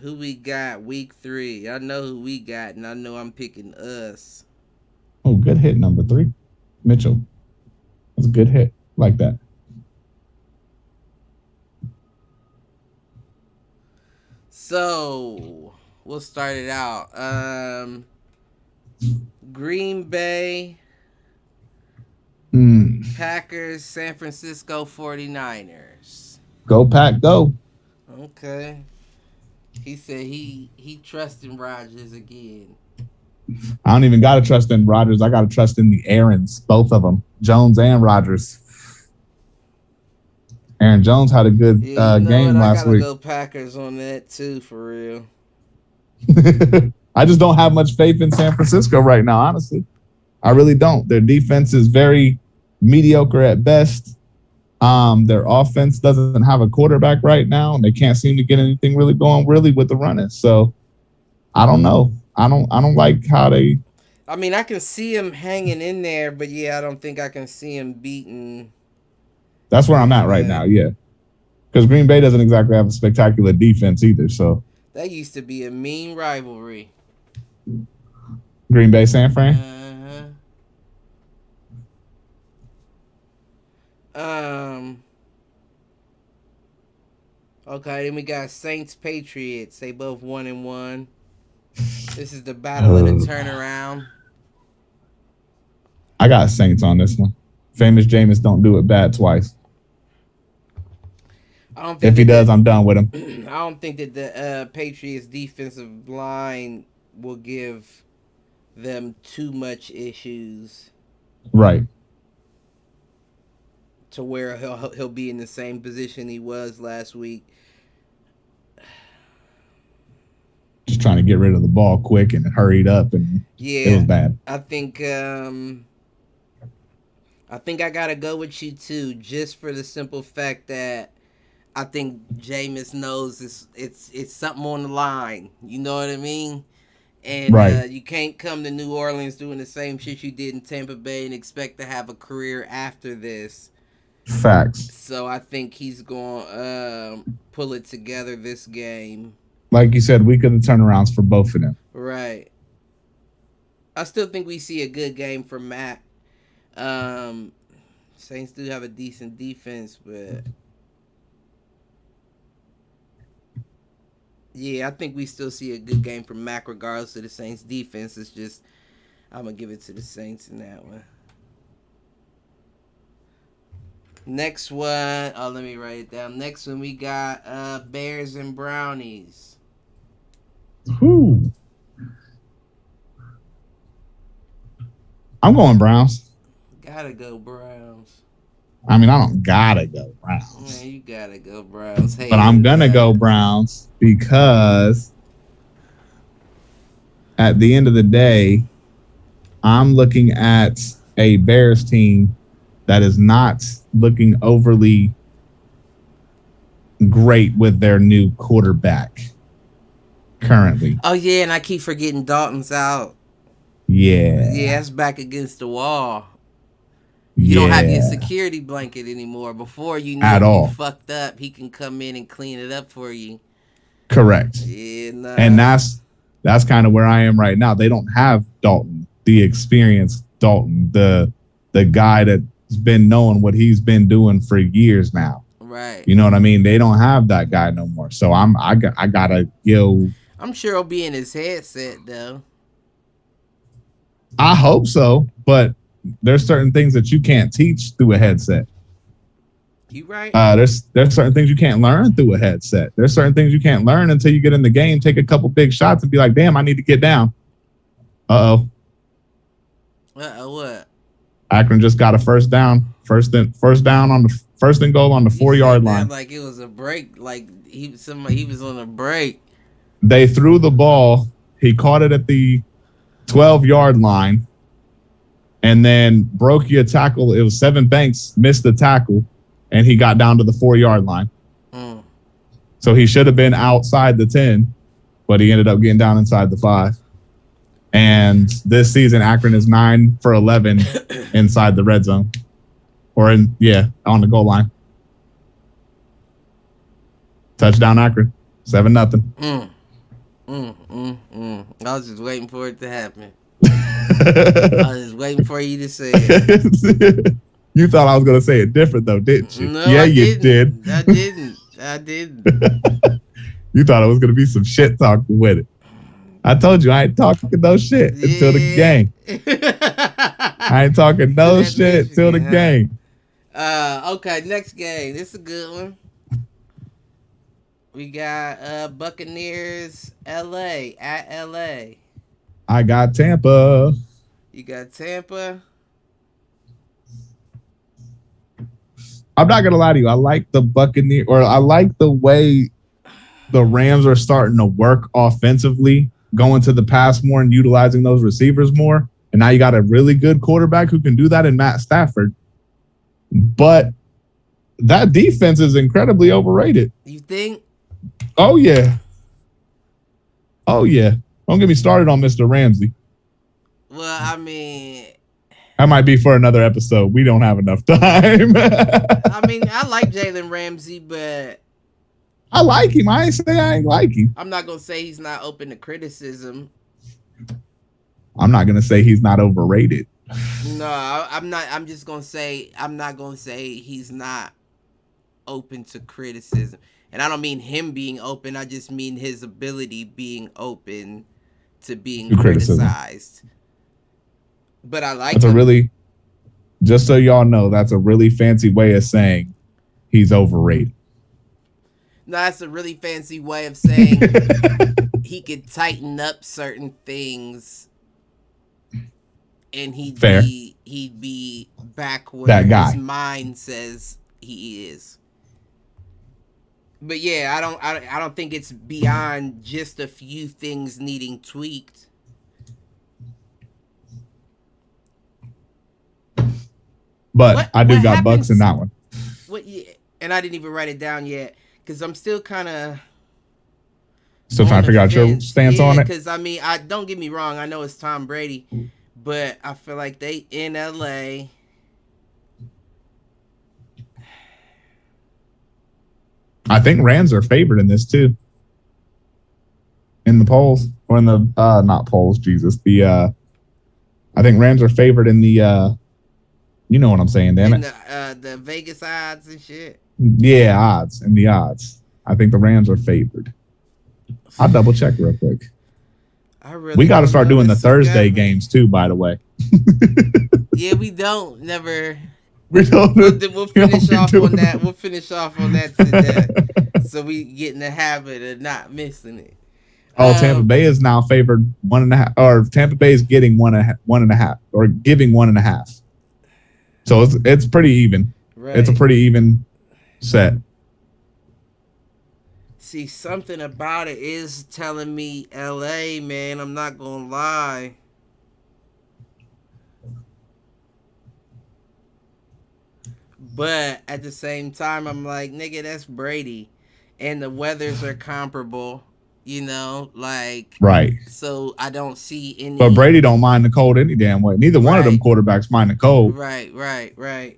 Who we got week 3? I know who we got, and I know I'm picking us. Oh, good hit, number 3. Mitchell. That's a good hit. Like that. So, we'll start it out. Green Bay, Packers, San Francisco 49ers. Go, Pack, go. Okay. He said he trusts in Rodgers again. I don't even got to trust in Rodgers. I got to trust in the Aarons, both of them, Jones and Rodgers. Aaron Jones had a good game last week. I gotta go Packers on that too, for real. I just don't have much faith in San Francisco right now, honestly. I really don't. Their defense is very mediocre at best. Their offense doesn't have a quarterback right now, and they can't seem to get anything really going really with the running. So I don't know. I don't like how they. I mean, I can see him hanging in there, but yeah, I don't think I can see him beating. That's where I'm at right now, yeah. Because Green Bay doesn't exactly have a spectacular defense either. So that used to be a mean rivalry. Green Bay, San Fran. Okay, then we got Saints Patriots. They both 1-1. This is the battle of the turnaround. I got Saints on this one. Famous Jameis don't do it bad twice. If he does, I'm done with him. I don't think that the Patriots defensive line will give them too much issues. Right. To where he'll be in the same position he was last week. Just trying to get rid of the ball quick and hurried up, and it was bad. I think I gotta go with you too, just for the simple fact that I think Jameis knows it's something on the line. You know what I mean? And you can't come to New Orleans doing the same shit you did in Tampa Bay and expect to have a career after this. Facts. So I think he's going to pull it together this game. Like you said, week of the turnarounds for both of them. Right. I still think we see a good game from Matt. Saints do have a decent defense, but yeah, I think we still see a good game from Mac regardless of the Saints defense. It's just I'm going to give it to the Saints in that one. Next one, let me write it down. Next one we got Bears and Brownies. Who? I'm going Browns. Gotta go Browns. I mean, I don't gotta go Browns. Man, you gotta go Browns. Hey, but I'm gonna go Browns because at the end of the day, I'm looking at a Bears team that is not looking overly great with their new quarterback currently. Oh, yeah, and I keep forgetting Dalton's out. Yeah. Yeah, that's back against the wall. You don't have your security blanket anymore. Before, you know, if you fucked up, he can come in and clean it up for you. Correct. Yeah, nah. And that's kind of where I am right now. They don't have Dalton, the experienced Dalton, the guy that's been knowing what he's been doing for years now. Right. You know what I mean? They don't have that guy no more. So I gotta go. I'm sure he'll be in his headset though. I hope so, but there's certain things that you can't teach through a headset. You right. There's certain things you can't learn through a headset. There's certain things you can't learn until you get in the game, take a couple big shots, and be like, "Damn, I need to get down." What? Akron just got a first down. First down on the first and goal on the 4-yard line. Like it was a break. Like he was on a break. They threw the ball. He caught it at the 12-yard line, and then broke your tackle. It was Seven Banks missed the tackle, and he got down to the 4-yard line. So he should have been outside the 10, but he ended up getting down inside the 5. And this season, Akron is 9 for 11 inside the red zone, or on the goal line. Touchdown, Akron, 7-0. I was just waiting for it to happen. I was just waiting for you to say it. You thought I was going to say it different, though, didn't you? No, you did. I didn't. You thought it was going to be some shit talk with it. I told you I ain't talking no shit until the game. I ain't talking no shit until the game. Okay, next game. This is a good one. We got Buccaneers LA at LA. I got Tampa. You got Tampa? I'm not gonna lie to you. I like the Buccaneers, or I like the way the Rams are starting to work offensively, going to the pass more and utilizing those receivers more. And now you got a really good quarterback who can do that in Matt Stafford. But that defense is incredibly overrated. You think? Oh, yeah. Don't get me started on Mr. Ramsey. Well, I mean, that might be for another episode. We don't have enough time. I mean, I like Jalen Ramsey, but I like him. I ain't say I ain't like him. I'm not going to say he's not open to criticism. I'm not gonna say he's not overrated. No, I'm not. I'm just gonna say I'm not gonna say he's not open to criticism, and I don't mean him being open. I just mean his ability being open to being criticized. But I like that's him. Just so y'all know, that's a really fancy way of saying he's overrated. No, that's a really fancy way of saying he could tighten up certain things, and he'd be back where his mind says he is. But yeah, I don't think it's beyond just a few things needing tweaked. But I do got Bucks in that one. What? Yeah, and I didn't even write it down yet because I'm still kind of still trying to figure out your stance on it. Because I mean, I don't get me wrong. I know it's Tom Brady, but I feel like they in LA. I think Rams are favored in this too. In the polls or in the not polls, Jesus. I think Rams are favored in the you know what I'm saying, damn it. The Vegas odds and shit. Yeah, odds and the odds. I think the Rams are favored. I'll double check real quick. We got to start doing the Thursday games too, by the way. Yeah, we don't. Never. We'll finish off on that. We'll finish off on that today, so we get in the habit of not missing it. Tampa Bay is now favored 1.5, or Tampa Bay is getting 1.5, or giving 1.5. So it's pretty even. Right. It's a pretty even set. See, something about it is telling me LA, man. I'm not gonna lie. But at the same time, I'm like, nigga, that's Brady. And the weathers are comparable, you know, like. Right. So I don't see any. But Brady don't mind the cold any damn way. Neither one of them quarterbacks mind the cold. Right.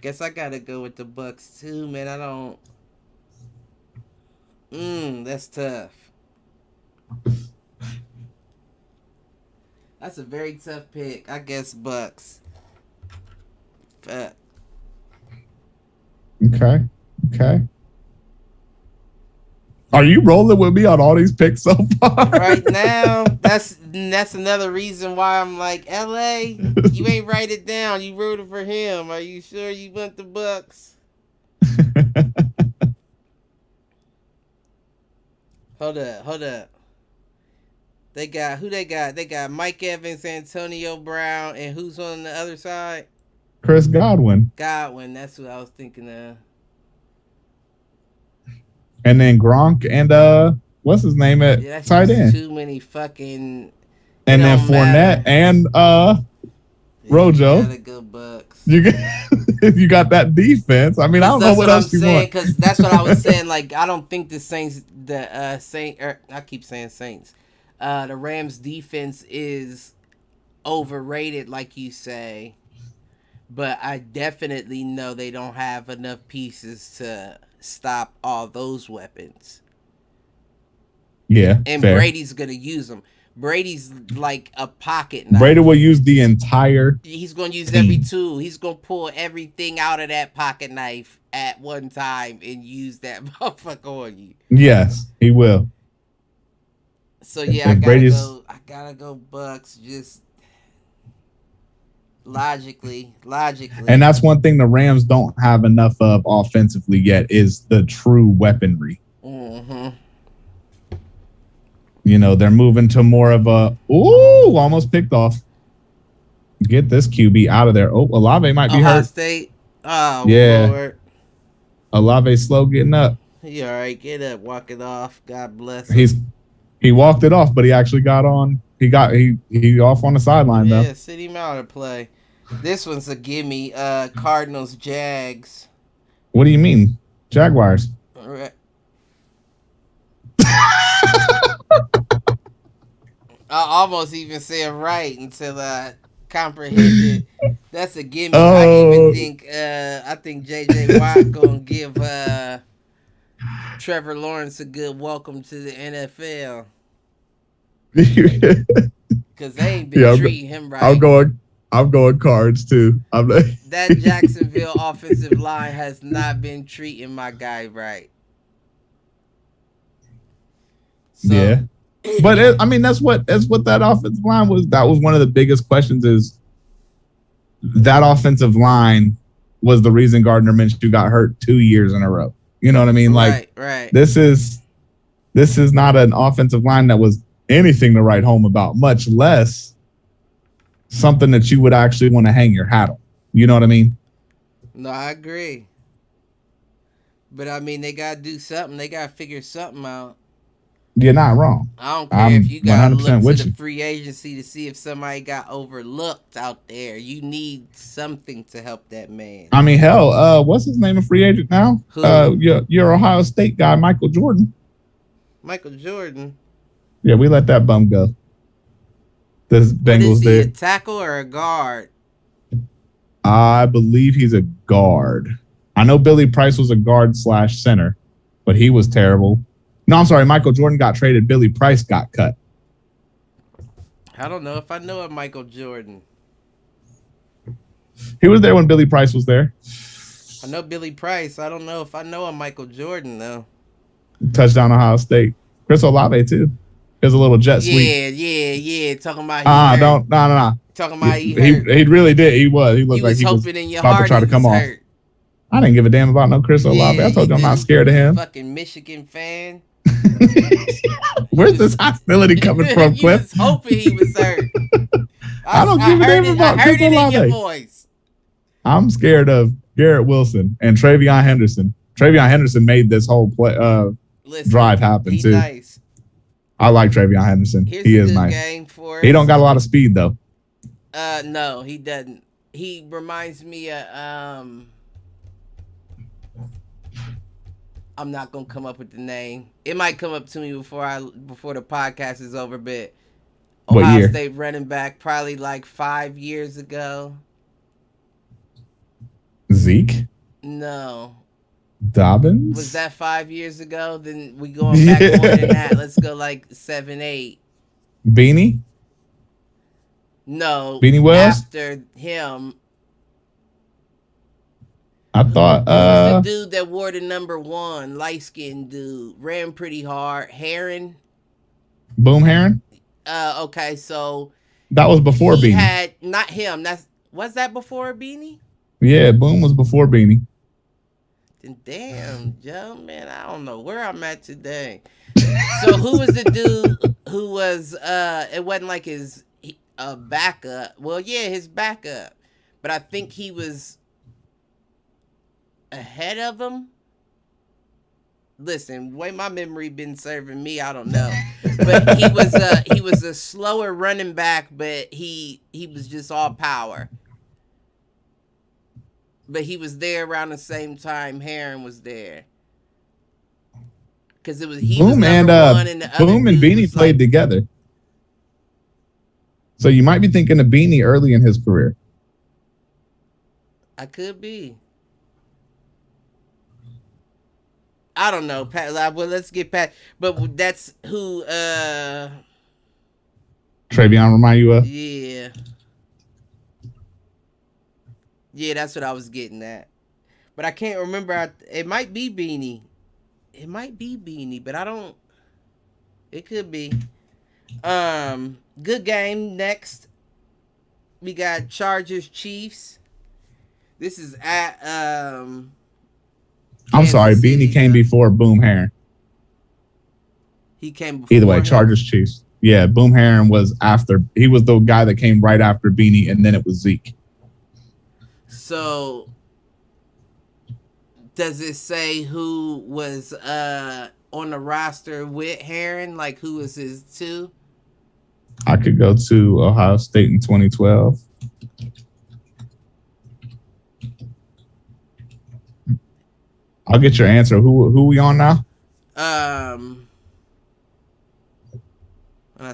Guess I gotta go with the Bucks too, man. I don't. That's tough. That's a very tough pick. I guess Bucks. Okay. Are you rolling with me on all these picks so far? Right now, that's another reason why I'm like, LA, you ain't write it down. You rooted for him. Are you sure you want the Bucks? Hold up. They got who they got? They got Mike Evans, Antonio Brown, and who's on the other side? Chris Godwin. That's what I was thinking of. And then Gronk and what's his name at tight end? Too many fucking. And then Fournette and Rojo. You gotta go Bucks. You got that defense. I mean, I don't know what else you want. Because that's what I was saying. Like, I don't think the Saints, I keep saying Saints. The Rams defense is overrated, like you say. But I definitely know they don't have enough pieces to stop all those weapons. Yeah. And fair. Brady's going to use them. Brady's like a pocket knife. Brady will use the entire. He's going to use every tool. He's going to pull everything out of that pocket knife at one time and use that motherfucker on you. Yes, he will. So yeah, I gotta go Bucks, just logically. And that's one thing the Rams don't have enough of offensively yet is the true weaponry. Mm-hmm. You know, they're moving to more of a almost picked off. Get this QB out of there. Oh, Olave might be Ohio hurt. State. Oh yeah. Lord. Olave slow getting up. He all right. Get up. Walk it off. God bless him. He walked it off, but he actually got on. He off on the sideline though. Yeah, sit him out of play. This one's a gimme. Cardinals, Jags. What do you mean, Jaguars? All right. I almost even said right until I comprehended. That's a gimme. I even think. I think JJ Watt gonna give Trevor Lawrence a good welcome to the NFL. Because they ain't been treating him right. I'm going Cards too. That Jacksonville offensive line has not been treating my guy right. So, yeah, but that's what that offensive line was. That was one of the biggest questions. Is that offensive line was the reason Gardner Minshew got hurt 2 years in a row? You know what I mean? Like, right. This is not an offensive line that was anything to write home about, much less something that you would actually want to hang your hat on. You know what I mean? No, I agree. But I mean, they gotta do something. They gotta figure something out. You're not wrong. I don't care if you gotta look to the free agency to see if somebody got overlooked out there. You need something to help that man. I mean, hell, what's his name? A free agent now? Who? Your Ohio State guy, Michael Jordan. Michael Jordan. Yeah, we let that bum go. This Bengals did. A tackle or a guard? I believe he's a guard. I know Billy Price was a guard / center, but he was terrible. No, I'm sorry. Michael Jordan got traded. Billy Price got cut. I don't know if I know a Michael Jordan. He was there when Billy Price was there. I know Billy Price. I don't know if I know a Michael Jordan, though. Touchdown Ohio State. Chris Olave, too. There's a little jet sweep. Yeah. Talking about No. Talking about he really did. He was. He looked like he was hoping in your about heart to try to come off. Hurt. I didn't give a damn about no Chris Olave. I told you I'm not scared of him. Fucking Michigan fan. Where's this hostility coming from, Cliff? You was hoping he was hurt. I don't give a damn about Chris Olave. In your voice. I'm scared of Garrett Wilson and Travion Henderson. Travion Henderson made this whole drive happen too. Nice. I like Travion Henderson. He is nice. He don't got a lot of speed though. No, he doesn't. He reminds me of I'm not gonna come up with the name. It might come up to me before the podcast is over, but Ohio State running back probably like 5 years ago. Zeke? No. Dobbins? Was that 5 years ago? Then we going back more than that. Let's go like 7, 8. Beanie? No. Beanie Wells? After him. I thought the dude that wore the number 1, light skinned dude, ran pretty hard. Heron. Boom Heron? Okay, so that was before Beanie. Had not him. Was that before Beanie? Yeah, Boom was before Beanie. Then damn, Joe, man, I don't know where I'm at today. So who was the dude who was it wasn't like his backup. Well, yeah, his backup. But I think he was ahead of him. Listen, the way my memory been serving me, I don't know. But he was a slower running back, but he was just all power. But he was there around the same time Heron was there. Because it was Boom was and one and the other Boom and Beanie played together. So you might be thinking of Beanie early in his career. I could be. I don't know, Pat. Well, let's get Pat. But that's who. Travion remind you of? Yeah. Yeah, that's what I was getting at. But I can't remember. It might be Beanie. It might be Beanie, but I don't. It could be. Good game. Next, we got Chargers Chiefs. This is at I'm sorry, Beanie came before Boom Heron. He came before. Either way, Chargers Chiefs. Yeah, Boom Heron was after. He was the guy that came right after Beanie, and then it was Zeke. So, does it say who was on the roster with Heron? Like, who was his two? I could go to Ohio State in 2012. I'll get your answer. Who we on now? I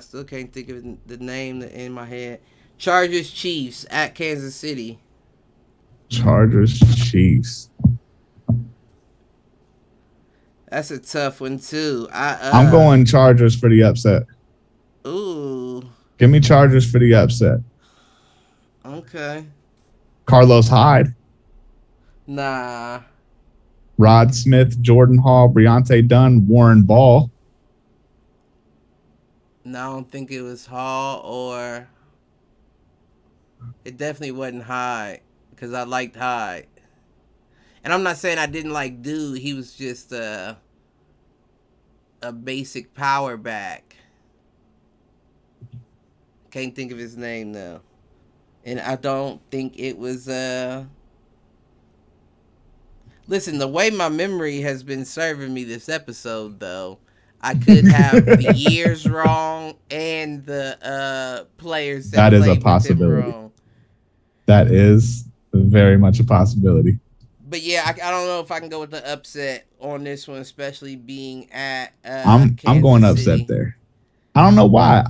still can't think of the name in my head. Chargers Chiefs at Kansas City. Chargers Chiefs. That's a tough one too. I'm going Chargers for the upset. Ooh. Give me Chargers for the upset. Okay. Carlos Hyde. Nah. Rod Smith, Jordan Hall, Breontae Dunn, Warren Ball. No, I don't think it was Hall or... It definitely wasn't Hyde because I liked Hyde. And I'm not saying I didn't like Dude. He was just a basic power back. Can't think of his name though. And I don't think it was Listen, the way my memory has been serving me this episode though, I could have the years wrong and the players that is a played with him possibility. wrong. That is very much a possibility. But yeah, I don't know if I can go with the upset on this one, especially being at I'm Kansas going City. upset there. I don't know why.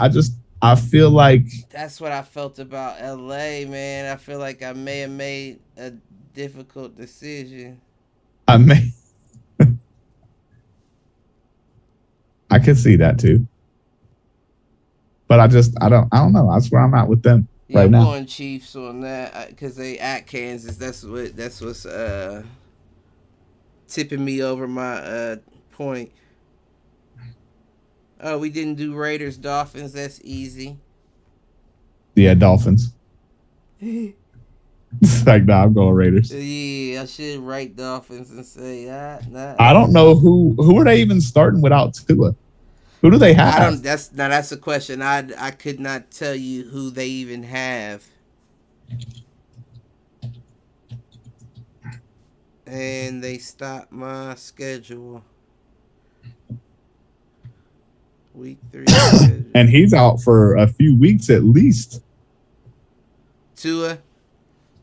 I feel like that's what I felt about LA, man. I feel like I may have made a difficult decision. I can see that too. But I don't know. That's where I'm at with them right now. I'm going Chiefs on that because they at Kansas. That's what's tipping me over my point. Oh, we didn't do Raiders Dolphins. That's easy. Yeah, Dolphins. It's like, nah, I'm going Raiders. Yeah, I should write Dolphins and say nah. I don't know who are they even starting without Tua. Who do they have? That's a question. I could not tell you who they even have. And they stopped my schedule. Week 3. And he's out for a few weeks at least. Tua?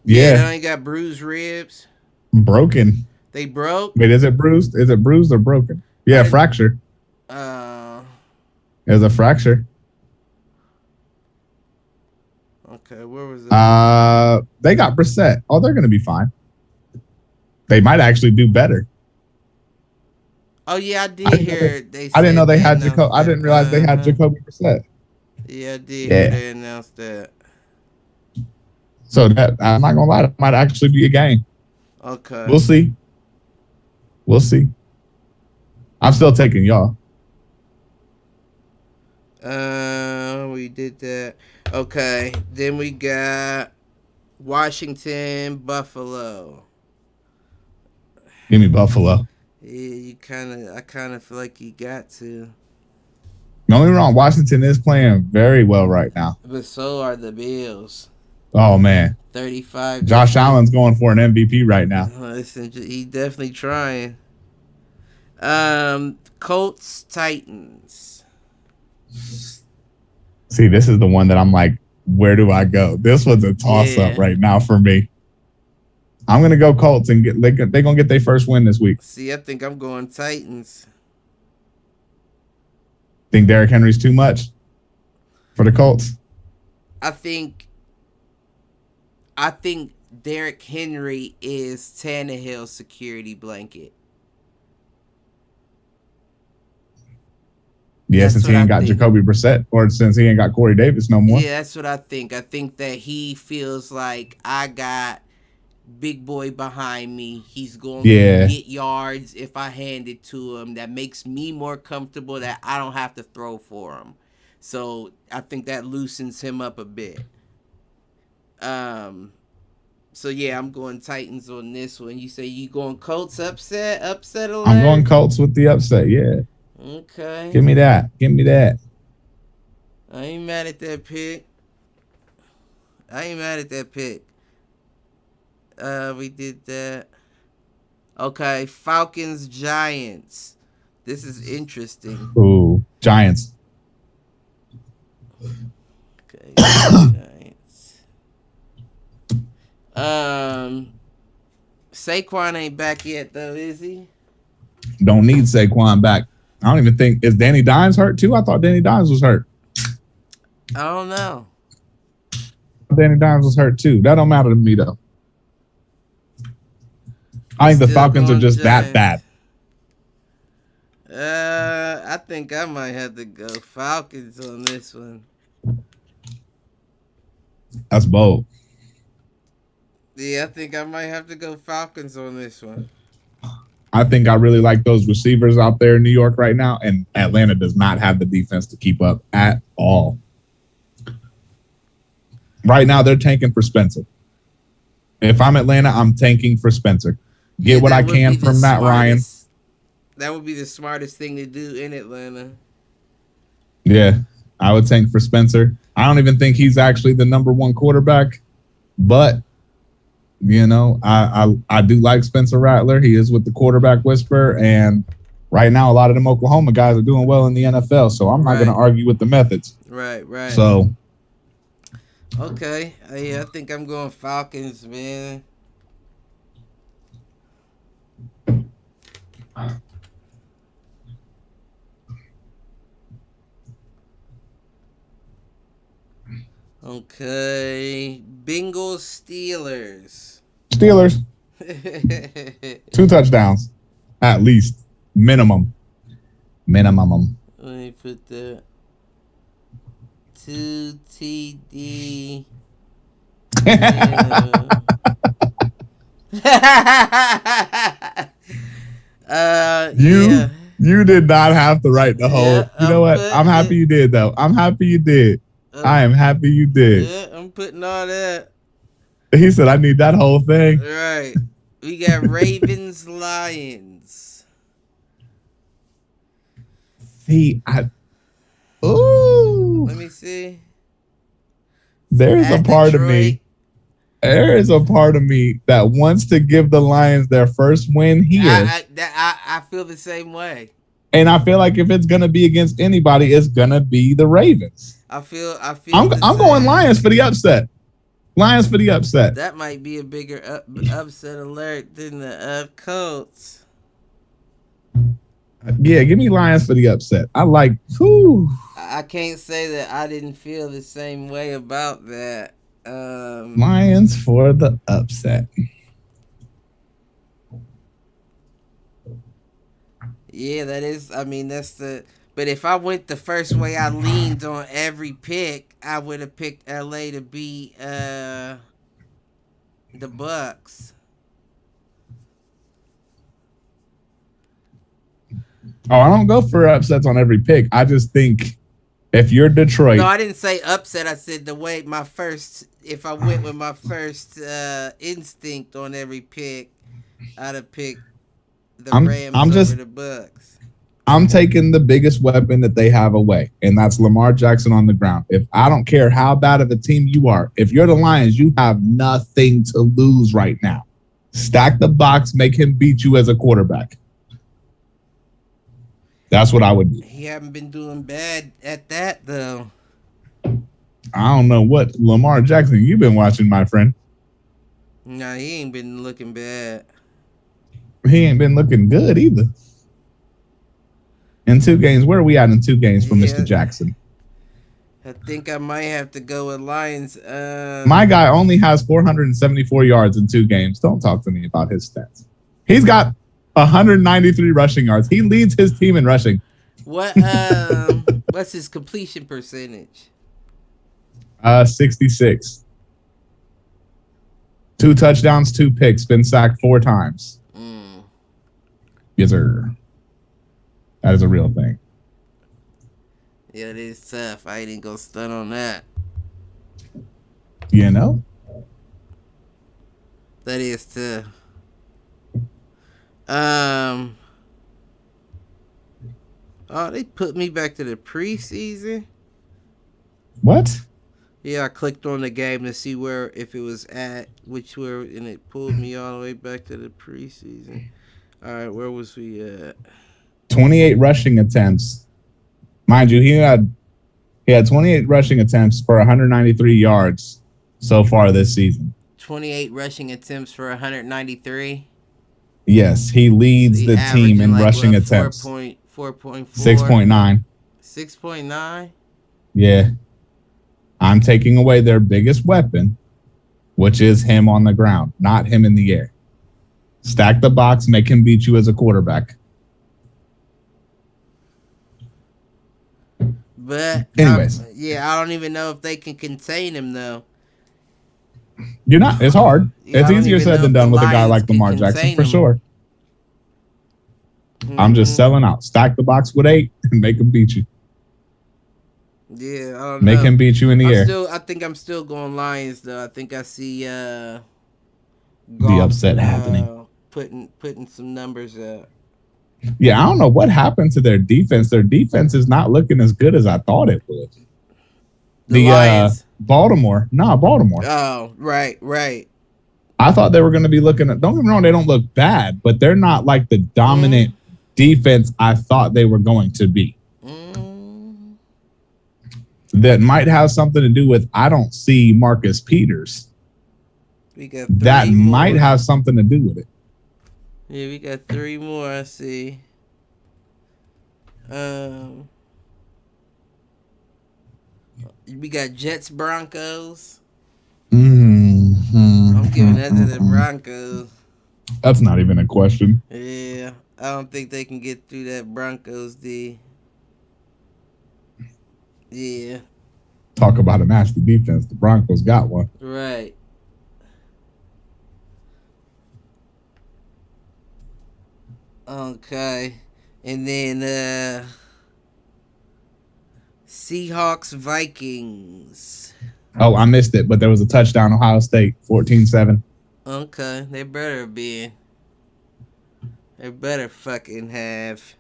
Yeah. They only got bruised ribs. Broken. They broke? Wait, is it bruised? Is it bruised or broken? Yeah, fracture. There's a fracture. Okay, where was it? They got Brissett. Oh, they're going to be fine. They might actually do better. Oh yeah, I did hear. I didn't know they had Jacoby. I didn't realize they had Jacoby Brissett. Yeah, I did hear they announced that. So that I'm not gonna lie, that might actually be a game. Okay, we'll see. I'm still taking y'all. We did that. Okay, then we got Washington, Buffalo. Give me Buffalo. Yeah, I kind of feel like you got to. Don't get me wrong, Washington is playing very well right now. But so are the Bills. Oh, man. 35. Josh Allen's going for an MVP right now. Listen, he definitely trying. Colts, Titans. See, this is the one that I'm like, where do I go? This one's a toss-up right now for me. I'm going to go Colts and they're going to get their first win this week. See, I think I'm going Titans. Think Derrick Henry's too much for the Colts? I think Derrick Henry is Tannehill's security blanket. Yeah, since he ain't got Jacoby Brissett, or since he ain't got Corey Davis no more. Yeah, that's what I think. I think that he feels like I got big boy behind me. He's going to get yards if I hand it to him. That makes me more comfortable that I don't have to throw for him. So I think that loosens him up a bit. So yeah, I'm going Titans on this one. You say you going Colts upset alert? I'm going Colts with the upset, yeah. Okay. Give me that. I ain't mad at that pick. We did that. Okay, Falcons, Giants. This is interesting. Ooh, Giants. Okay, Giants. Saquon ain't back yet though, is he? Don't need Saquon back. I don't even think, is Danny Dimes hurt too? I thought Danny Dimes was hurt. I don't know. Danny Dimes was hurt too. That don't matter to me though. I think the Falcons are just that bad. I think I might have to go Falcons on this one. That's bold. Yeah, I think I might have to go Falcons on this one. I think I really like those receivers out there in New York right now, and Atlanta does not have the defense to keep up at all. Right now, they're tanking for Spencer. If I'm Atlanta, I'm tanking for Spencer. Get what I can from Matt Ryan. That would be the smartest thing to do in Atlanta. Yeah, I would tank for Spencer. I don't even think he's actually the number one quarterback, but you know, I do like Spencer Rattler. He is with the quarterback whisperer, and right now a lot of them Oklahoma guys are doing well in the NFL, so I'm not going to argue with the methods. Right. So, okay, yeah, I think I'm going Falcons, man. Okay, Bengals, Steelers. 2 touchdowns, at least, minimum. Let me put that 2 TD. You did not have to write the whole. Yeah, you know what? I'm happy you did, though. I'm happy you did. I am happy you did. Yeah, I'm putting all that. He said, I need that whole thing. Right. We got Ravens, Lions. See, let me see. There's a part of me. There is a part of me that wants to give the Lions their first win here. I feel the same way. And I feel like if it's gonna be against anybody, it's gonna be the Ravens. I feel. I'm going Lions for the upset. Lions for the upset. That might be a bigger upset alert than the Colts. Yeah, give me Lions for the upset. I like. Whew. I can't say that I didn't feel the same way about that. Lions for the upset. Yeah, that is. I mean, that's the. But if I went the first way I leaned on every pick, I would have picked LA to beat the Bucks. Oh, I don't go for upsets on every pick. I just think if you're Detroit. No, I didn't say upset. I said the way if I went with my first instinct on every pick, I'd have picked the Rams over the Bucks. I'm taking the biggest weapon that they have away, and that's Lamar Jackson on the ground. If I don't care how bad of a team you are, if you're the Lions, you have nothing to lose right now. Stack the box, make him beat you as a quarterback. That's what I would do. He haven't been doing bad at that, though. I don't know what Lamar Jackson you've been watching, my friend. Nah, he ain't been looking bad. He ain't been looking good either. In 2 games, where are we at in 2 games for Mr. Jackson? I think I might have to go with Lions. My guy only has 474 yards in 2 games. Don't talk to me about his stats. He's got 193 rushing yards. He leads his team in rushing. What's his completion percentage? 66. 2 touchdowns, 2 picks. Been sacked 4 times. Yes, sir. That is a real thing. Yeah, it is tough. I ain't gonna stun on that. You know? That is tough. Oh, they put me back to the preseason. What? Yeah, I clicked on the game to see if it was at and it pulled me all the way back to the preseason. All right, where was we at? 28 rushing attempts. Mind you, he had 28 rushing attempts for 193 yards so far this season. 28 rushing attempts for 193? Yes, he leads the team in rushing attempts. 4.4. 6.9. 6.9? Yeah. I'm taking away their biggest weapon, which is him on the ground, not him in the air. Stack the box, make him beat you as a quarterback. But anyways, I don't even know if they can contain him though. You're not. It's hard. It's I don't easier even said know than if the done with a guy Lions like can Lamar Jackson, contain for him. sure. I'm just selling out. Stack the box with 8 and make him beat you. Yeah, I don't Make know. him beat you in the air. I think I'm still going Lions though. I think I see The Goff upset happening. putting some numbers up. Yeah, I don't know what happened to their defense. Their defense is not looking as good as I thought it would. The Lions. Baltimore. Nah, Baltimore. Oh, right. I thought they were going to be looking at, don't get me wrong, they don't look bad, but they're not like the dominant defense I thought they were going to be. That might have something to do with I don't see Marcus Peters. We got that more. Might have something to do with it. Yeah, we got 3 more, I see. We got Jets Broncos. I'm giving that to the Broncos. That's not even a question. Yeah, I don't think they can get through that Broncos D. Yeah. Talk about a nasty defense. The Broncos got one. Right. Okay. And then Seahawks Vikings. Oh, I missed it, but there was a touchdown, Ohio State, 14-7. Okay, they better be. They better fucking have.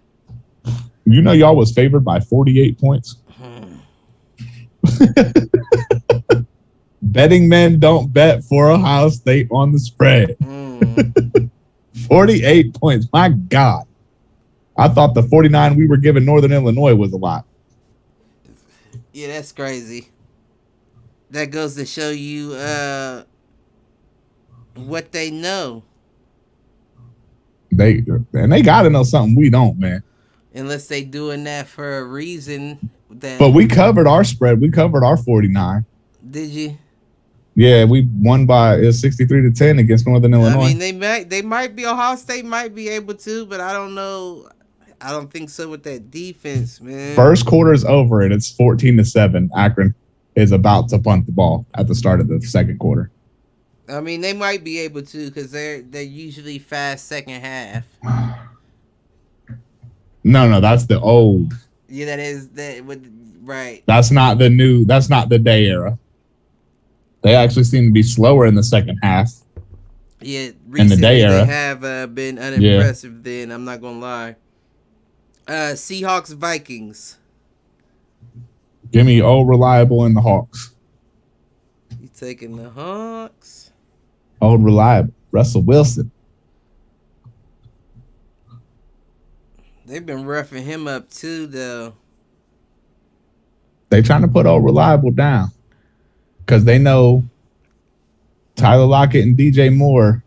You know y'all was favored by 48 points. Betting men don't bet for Ohio State on the spread. 48 points. My God. I thought the 49 we were giving Northern Illinois was a lot. Yeah, that's crazy. That goes to show you what they know. They got to know something we don't, man. Unless they doing that for a reason. But we covered our spread. We covered our 49. Did you? Yeah, we won by 63-10 against Northern Illinois. I mean, they might be, Ohio State might be able to, but I don't know. I don't think so with that defense, man. First quarter's over and it's 14-7. Akron is about to punt the ball at the start of the second quarter. I mean, they might be able to because they're usually fast second half. No, that's the old. Yeah, that is that. Right. That's not the new. That's not the day era. They actually seem to be slower in the second half. Yeah, recently in the day era, they have been unimpressive. Yeah. Then I'm not gonna lie. Seahawks Vikings. Give me old reliable in the Hawks. You taking the Hawks? Old reliable Russell Wilson. They've been roughing him up too, though. They trying to put old reliable down because they know Tyler Lockett and DJ Moore.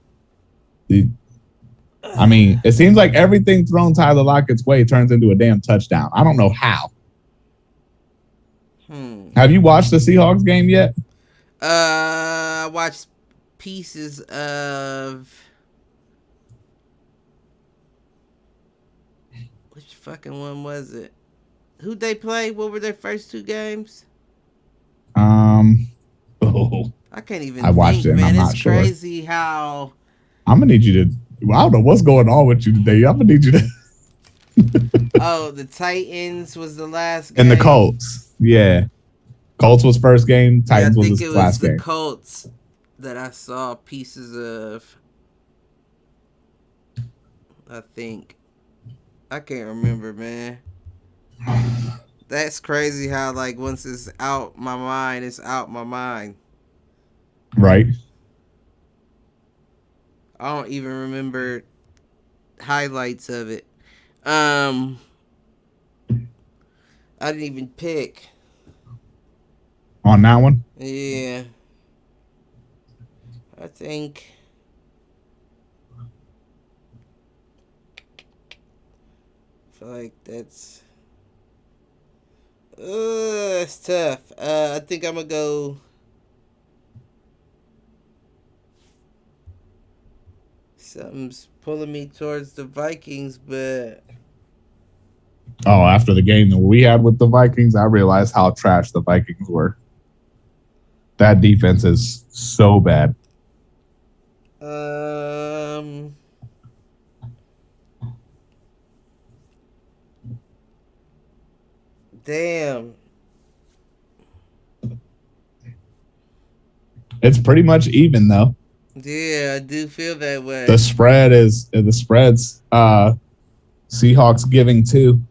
I mean, it seems like everything thrown Tyler Lockett's way turns into a damn touchdown. I don't know how. Have you watched the Seahawks game yet? I watched pieces of. Which fucking one was it? Who'd they play? What were their first 2 games? I can't even. I watched it, man. and I'm not it's sure. Crazy how. I'm gonna need you to. I don't know what's going on with you today. I'm gonna need you to. Oh, the Titans was the last game. And the Colts, yeah. Colts was first game. Titans was the last game. I think it was the Colts that I saw pieces of. I think. I can't remember, man. That's crazy how, like, once it's out my mind, it's out my mind. Right. I don't even remember highlights of it. I didn't even pick. On that one? Yeah. I think. I feel like that's. It's tough. I think I'm gonna go. Something's pulling me towards the Vikings, but Oh, after the game that we had with the Vikings, I realized how trash the Vikings were. That defense is so bad. Damn. It's pretty much even though. Yeah, I do feel that way. The spread's Seahawks giving 2.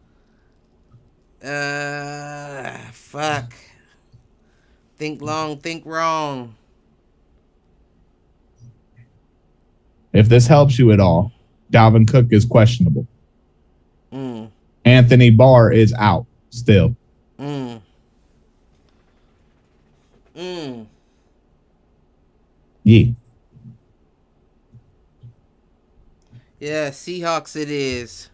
Fuck. Think long, think wrong. If this helps you at all, Dalvin Cook is questionable. Anthony Barr is out still. Yeah. Yeah, Seahawks it is.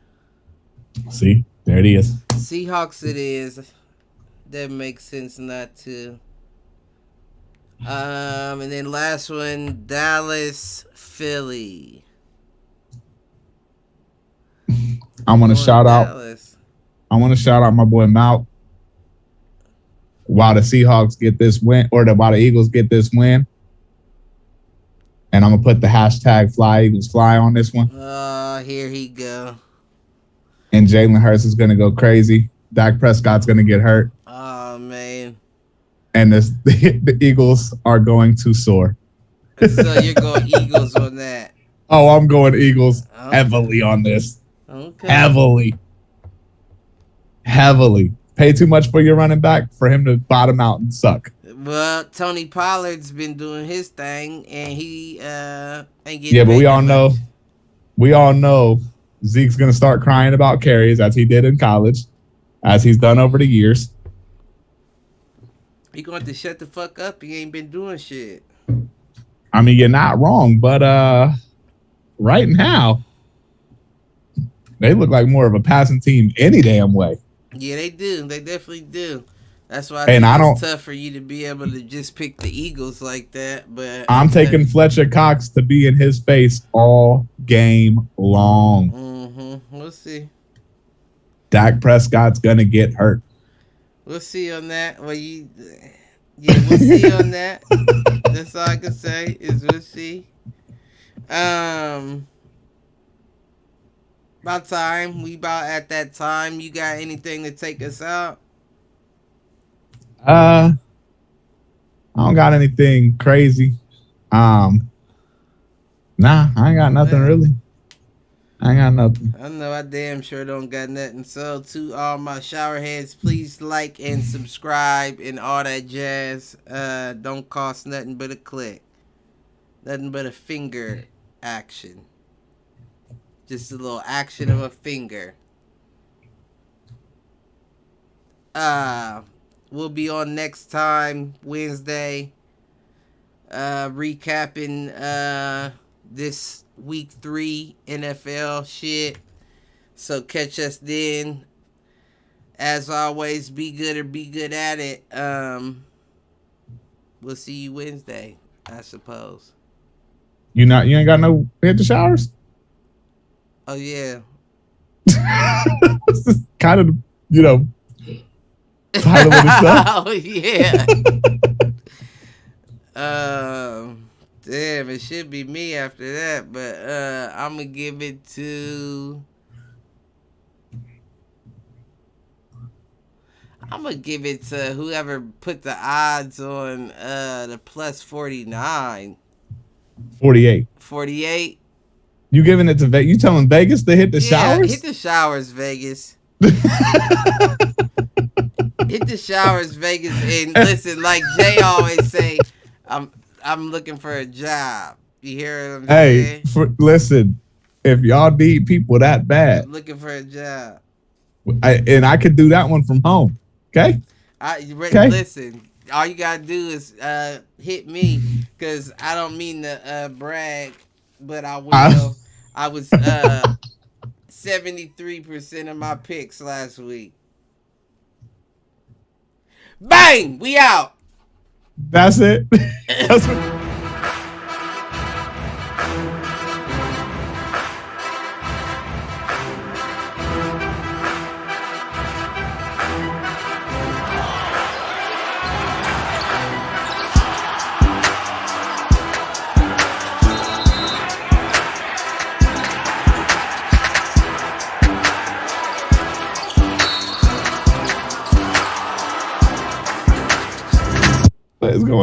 See, there it is. Seahawks it is. That makes sense not to. And then last one, Dallas, Philly. I want to shout out my boy Malk. While the Seahawks get this win, or while the Eagles get this win, and I'm gonna put the hashtag Fly Eagles Fly on this one. Here he go. And Jalen Hurts is gonna go crazy. Dak Prescott's gonna get hurt. Oh man. And the Eagles are going to soar. So you're going Eagles on that. Oh, I'm going Eagles heavily on this. Okay. Heavily. Pay too much for your running back for him to bottom out and suck. Well, Tony Pollard's been doing his thing, and he ain't getting. Yeah, but we all know Zeke's gonna start crying about carries as he did in college, as he's done over the years. He going to shut the fuck up. He ain't been doing shit. I mean, you're not wrong, but right now they look like more of a passing team any damn way. Yeah, they do. They definitely do. That's why I think it's tough for you to be able to just pick the Eagles like that. But I'm taking Fletcher Cox to be in his face all game long. We'll see. Dak Prescott's gonna get hurt. We'll see on that. Well, we'll see on that. That's all I can say is we'll see. About time. We about at that time. You got anything to take us out? I don't got anything crazy. Nah, I ain't got nothing really. I ain't got nothing. I know I damn sure don't got nothing. So to all my shower heads, please like and subscribe and all that jazz. Don't cost nothing but a click. Nothing but a finger action. Just a little action of a finger. We'll be on next time, Wednesday. Recapping this week 3 NFL shit. So catch us then. As always, be good or be good at it. We'll see you Wednesday, I suppose. You ain't got no hit the showers? Oh yeah. This is kind of, title of the stuff. Oh yeah. Damn, it should be me after that, but I'm gonna give it to. I'm gonna give it to whoever put the odds on the plus 49. 48. 48. You giving it to Vegas? You telling Vegas to hit the showers? Hit the showers, Vegas. Hit the showers, Vegas. And listen, like Jay always say, I'm looking for a job. You hear what I'm saying? Listen, if y'all need people that bad, I'm looking for a job. I could do that one from home. Okay? Listen, all you gotta do is hit me, because I don't mean to brag, but I will. I was 73% of my picks last week. Bang! We out. That's it. That's what.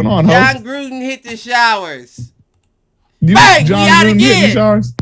going on, John Gruden hit the showers. John Gruden hit the showers?